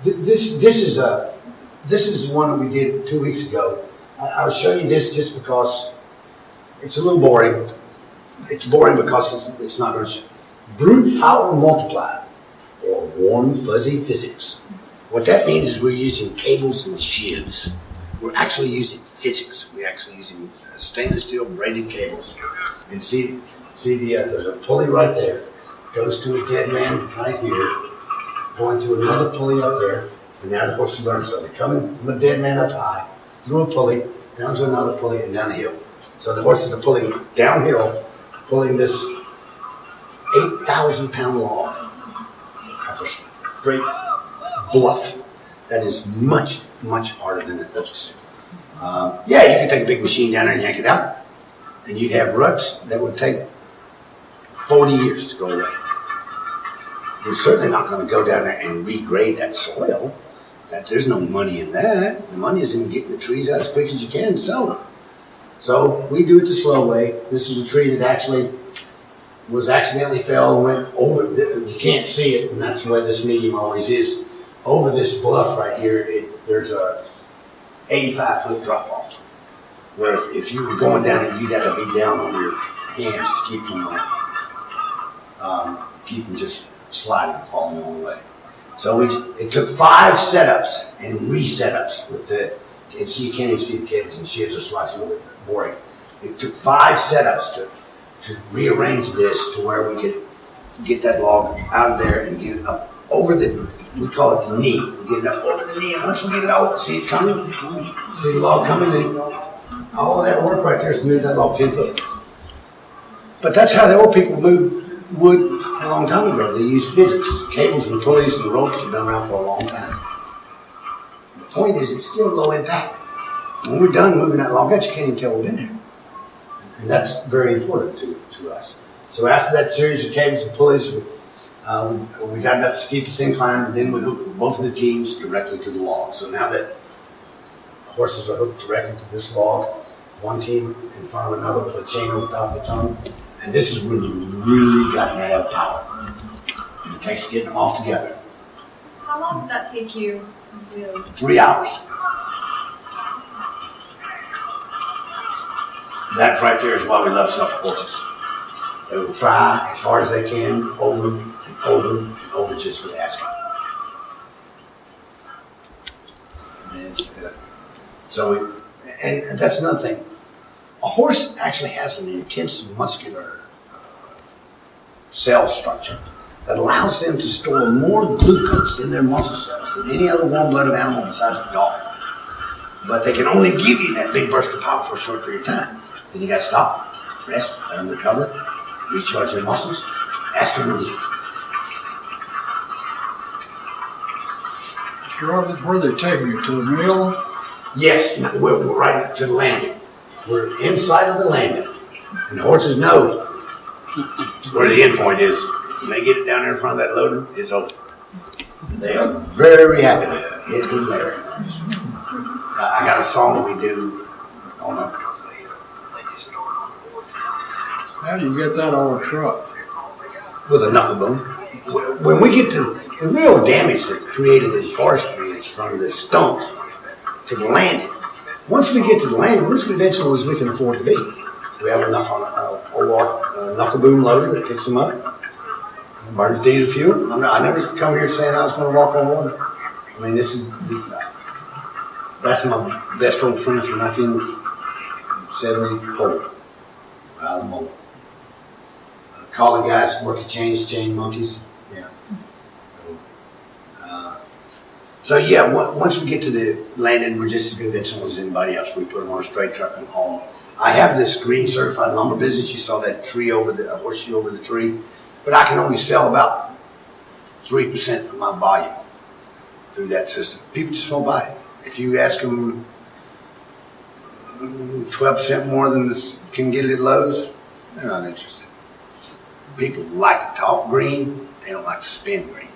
this is one that we did 2 weeks ago. I'll show you this just because it's a little boring. It's boring because it's not going to show. Brute power multiplied, or warm fuzzy physics. What that means is we're using cables and sheaves. We're actually using physics. We're actually using stainless steel braided cables. And see there's a pulley right there. Goes to a dead man right here. Going to another pulley up there. And now the horse is learning. So they're coming from a dead man up high, through a pulley, down to another pulley, and down the hill. So the horses are pulling downhill, pulling this 8,000-pound log up a straight bluff that is much, much harder than it looks. Yeah, you could take a big machine down there and yank it out, and you'd have ruts that would take 40 years to go away. You're certainly not going to go down there and regrade that soil. There's no money in that. The money is in getting the trees out as quick as you can and sell them. So we do it the slow way. This is a tree that actually was accidentally fell and went over. You can't see it, and that's the way this medium always is. Over this bluff right here, there's a 85-foot drop off. Where if you were going down it, you'd have to be down on your hands to keep from just sliding and falling all the way. So it took 5 setups and resetups with and so you can't even see the cables and sheaves, that's why it's a little bit boring. It took 5 setups to rearrange this to where we could get that log out of there and get it up over we call it the knee. We get it up over the knee, and once we get it out, see it coming, see the log coming, and all of that work right there is to move that log 10 foot. But that's how the old people moved would a long time ago. They used physics. Cables and pulleys and ropes have been around for a long time. The point is, it's still low impact. When we're done moving that log out, you can't even tell we've been there. And that's very important to us. So after that series of cables and pulleys, we got about the steepest incline, and then we hooked both of the teams directly to the log. So now that horses are hooked directly to this log, one team in front of another with a chain on top of the tongue. And this is when you really got to have power. And it takes getting them off together. How long did that take you to do? 3 hours. That right there is why we love Suffolk horses. They will try as hard as they can over and over and over just for the asking. And that's another thing. A horse actually has an intense muscular cell structure that allows them to store more glucose in their muscle cells than any other warm-blooded animal besides a dolphin. But they can only give you that big burst of power for a short period of time. Then you got to stop, rest, let them recover, recharge their muscles, ask them to leave. Where are they taking you, to the mill? Yes, we're right to the landing. We're inside of the landing. And the horses know where the end point is. When they get it down there in front of that loader, it's over. They are very happy to get through there. I got a song we do on a... How do you get that on a truck? With a knuckle boom. When we get to the real damage that's created in forestry is from the stump to the landing. Once we get to the landing, we're as conventional as we can afford to be. We have a knuckle boom loader that picks them up, burns diesel fuel. I never come here saying I was going to walk on water. I mean, that's my best old friend from 1974. Out of the mold. Calling guys work at chain monkeys. Yeah. So yeah, once we get to the landing, we're just as conventional as anybody else. We put them on a straight truck and haul them. I have this green certified lumber business. You saw that tree over the horseshoe over the tree, but I can only sell about 3% of my volume through that system. People just won't buy it. If you ask them 12% more than this can get it at Lowe's, they're not interested. People like to talk green, they don't like to spin green.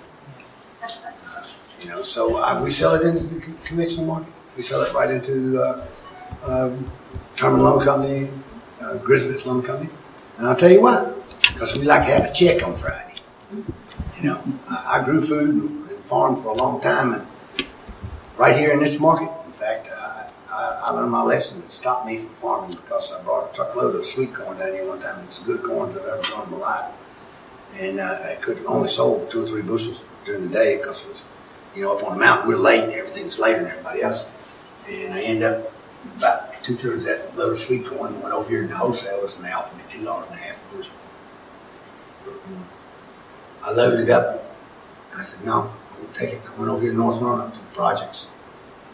So we sell it into the conventional market. We sell it right into Terminal Lumber Company, Grizzly's Lumber Company. And I'll tell you what, because we like to have a check on Friday. I grew food and farmed for a long time, and right here in this market, in fact, I learned my lesson. It stopped me from farming because I brought a truckload of sweet corn down here one time. It's the good corn I've ever grown in my life. And I could only sold 2 or 3 bushels during the day because it was, up on the mountain, we're late, everything's later than everybody else. And I ended up about 2/3 of that load of sweet corn and went over here to the wholesalers, and they offered me $2.50 a bushel. I loaded it up. I said, no, I'm going to take it. I went over here to North Roanoke to the projects,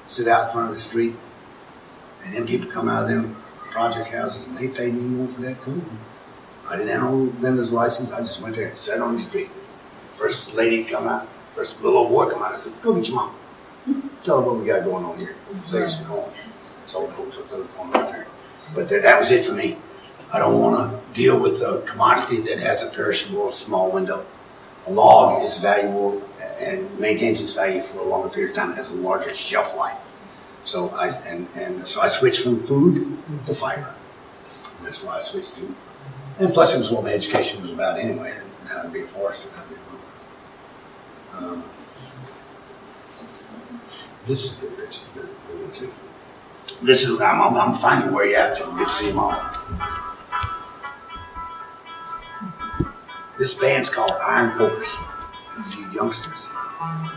sit out in front of the street, and then people come out of them project houses, and they paid me more for that corn. I didn't have no vendor's license. I just went there and sat on the street. First lady come out. First little old boy come out and said, go get your mom. Tell her what we got going on here. Say some corn. Sold the hooks with the corn right there. But that was it for me. I don't want to deal with a commodity that has a perishable small window. A log is valuable and maintains its value for a longer period of time. It has a larger shelf life. So I switched from food to fiber. And that's why I switched to. And plus it was what my education was about anyway, how to be a forester and how to be a farmer. This is good, Rich. Good too. This is, I'm finding where you're at, so you get to see them all. This band's called Iron Horse. For you youngsters.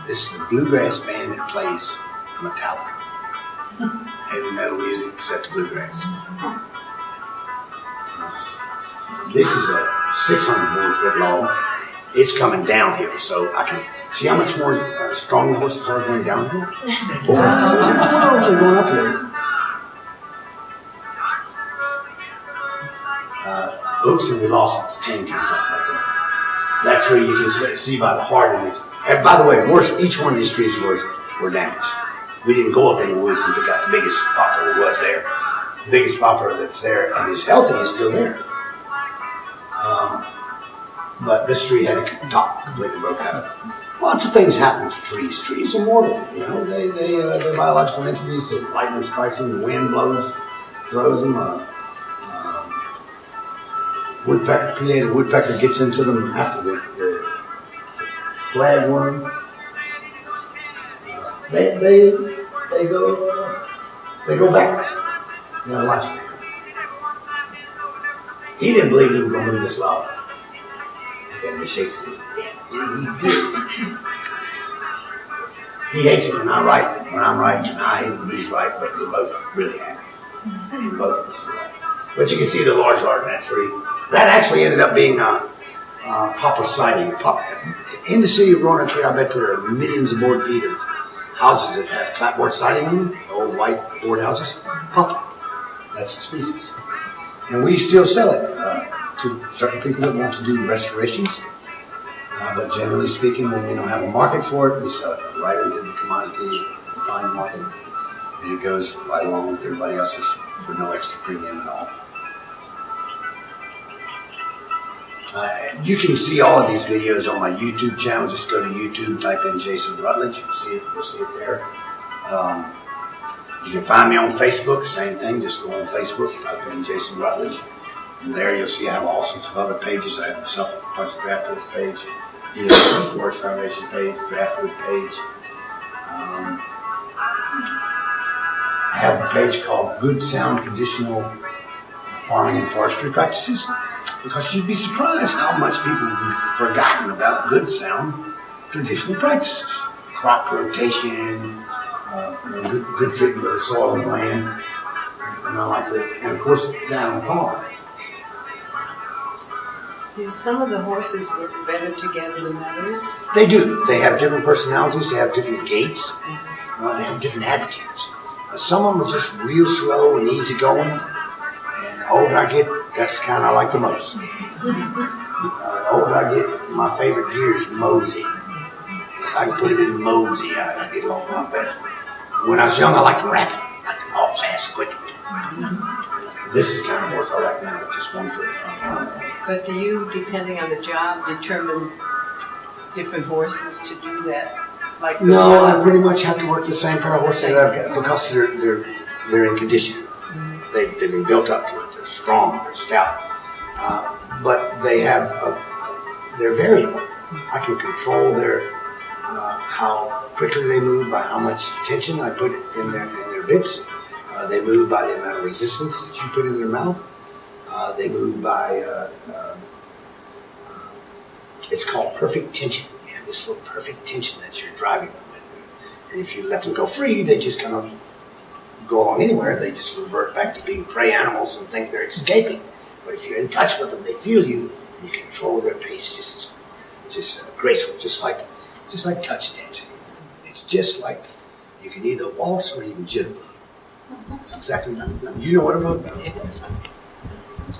This is a bluegrass band that plays Metallica. Heavy metal music, except bluegrass. This is a 600-foot log. It's coming downhill, so I can see how much more strong the horses are going downhill. We're only going up here. Oops, and we lost the chain comes off right there. That tree you can see by the heart of this. And by the way, each one of these trees were damaged. We didn't go up in the woods and pick out the biggest poplar that was there. The biggest poplar that's there and is healthy is still there. But this tree had a top completely broke out. Lots of things happen to trees. Trees are mortal. You know, they're biological entities. That lightning strikes them, the wind blows, throws them. Pileated woodpecker gets into them after the flagworm. They go backwards in their lifespan. He didn't believe he was going to move this long. And he shakes his head. He did. He hates it when I write. When I'm writing, I hate when he's right, but we're both really happy. Both of us are right. But you can see the large heart in that tree. That actually ended up being a poplar siding. In the city of Roanoke here, I bet there are millions of board feet of houses that have clapboard siding on them, old white board houses. Poplar. That's the species. And we still sell it to certain people that want to do restorations. But generally speaking, when we don't have a market for it, we sell it right into the commodity fine market. And it goes right along with everybody else's for no extra premium at all. You can see all of these videos on my YouTube channel. Just go to YouTube, type in Jason Rutledge. You'll see it there. You can find me on Facebook, same thing. Just go on Facebook, type in Jason Rutledge. And there you'll see I have all sorts of other pages. I have the Suffolk Punch Draftwood page, the Restorative Foundation page, Draftwood page. I have a page called Good Sound Traditional Farming and Forestry Practices, because you'd be surprised how much people have forgotten about good sound traditional practices. Crop rotation, good treatment of the soil and land, and I like to, and of course, down on farm. Do some of the horses work better together than others? They do. They have different personalities. They have different gaits. They have different attitudes. Some of them are just real slow and easy going. And the older I get, that's the kind I like the most. The older I get, my favorite gear is Mosey. If I can put it in Mosey, I get along a lot better. When I was young, I liked them rapid. I liked them all fast, quick. This is the kind of horse I like now, just one foot in front. But do you, depending on the job, determine different horses to do that? Like No, I pretty much have to work the same pair of horses that I've got because they're in condition. They've been built up to it. They're strong. They're stout. But they're variable. I can control how quickly they move by how much tension I put in their bits. They move by the amount of resistance that you put in their mouth. They move by, it's called perfect tension. You have this little perfect tension that you're driving them with. And if you let them go free, they just kind of go along anywhere. They just revert back to being prey animals and think they're escaping. But if you're in touch with them, they feel you, and you control their pace just graceful, just like touch dancing. It's just like you can either waltz or you can jitterbug. It's exactly that. You know what I'm talking about.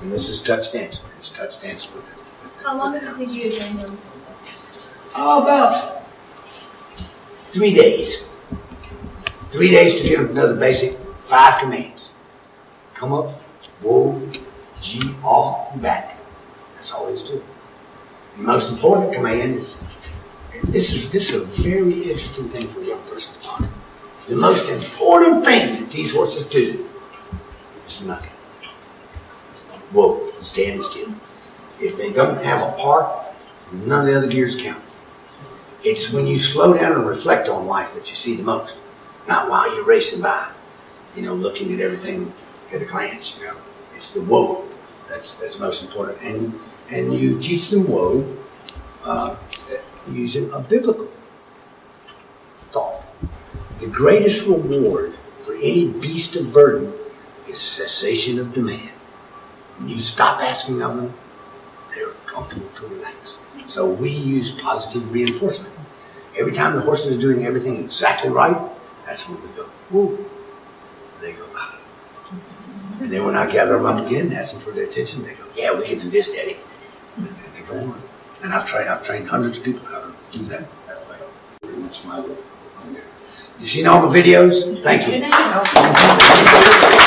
And this is touch dance. It's touch dance with it. How long does it take you to train them? About 3 days. 3 days to give them another basic 5 commands. Come up, whoa, G, off, and back. That's all he's doing. The most important command is, this is a very interesting thing for a young person to learn. The most important thing that these horses do is nothing. Whoa, stand still. If they don't have a park, none of the other gears count. It's when you slow down and reflect on life that you see the most. Not while you're racing by, looking at everything at a glance. It's the whoa that's most important. And you teach them whoa using a biblical thought. The greatest reward for any beast of burden is cessation of demand. When you stop asking of them, they're comfortable to relax. So we use positive reinforcement. Every time the horse is doing everything exactly right, that's when we go, whoa. They go, ah. And then when I gather them up again and ask them for their attention, they go, yeah, we can do this, Daddy. And they go on. And I've trained hundreds of people how to do that way. Pretty much my way. You seen all the videos? Thank you.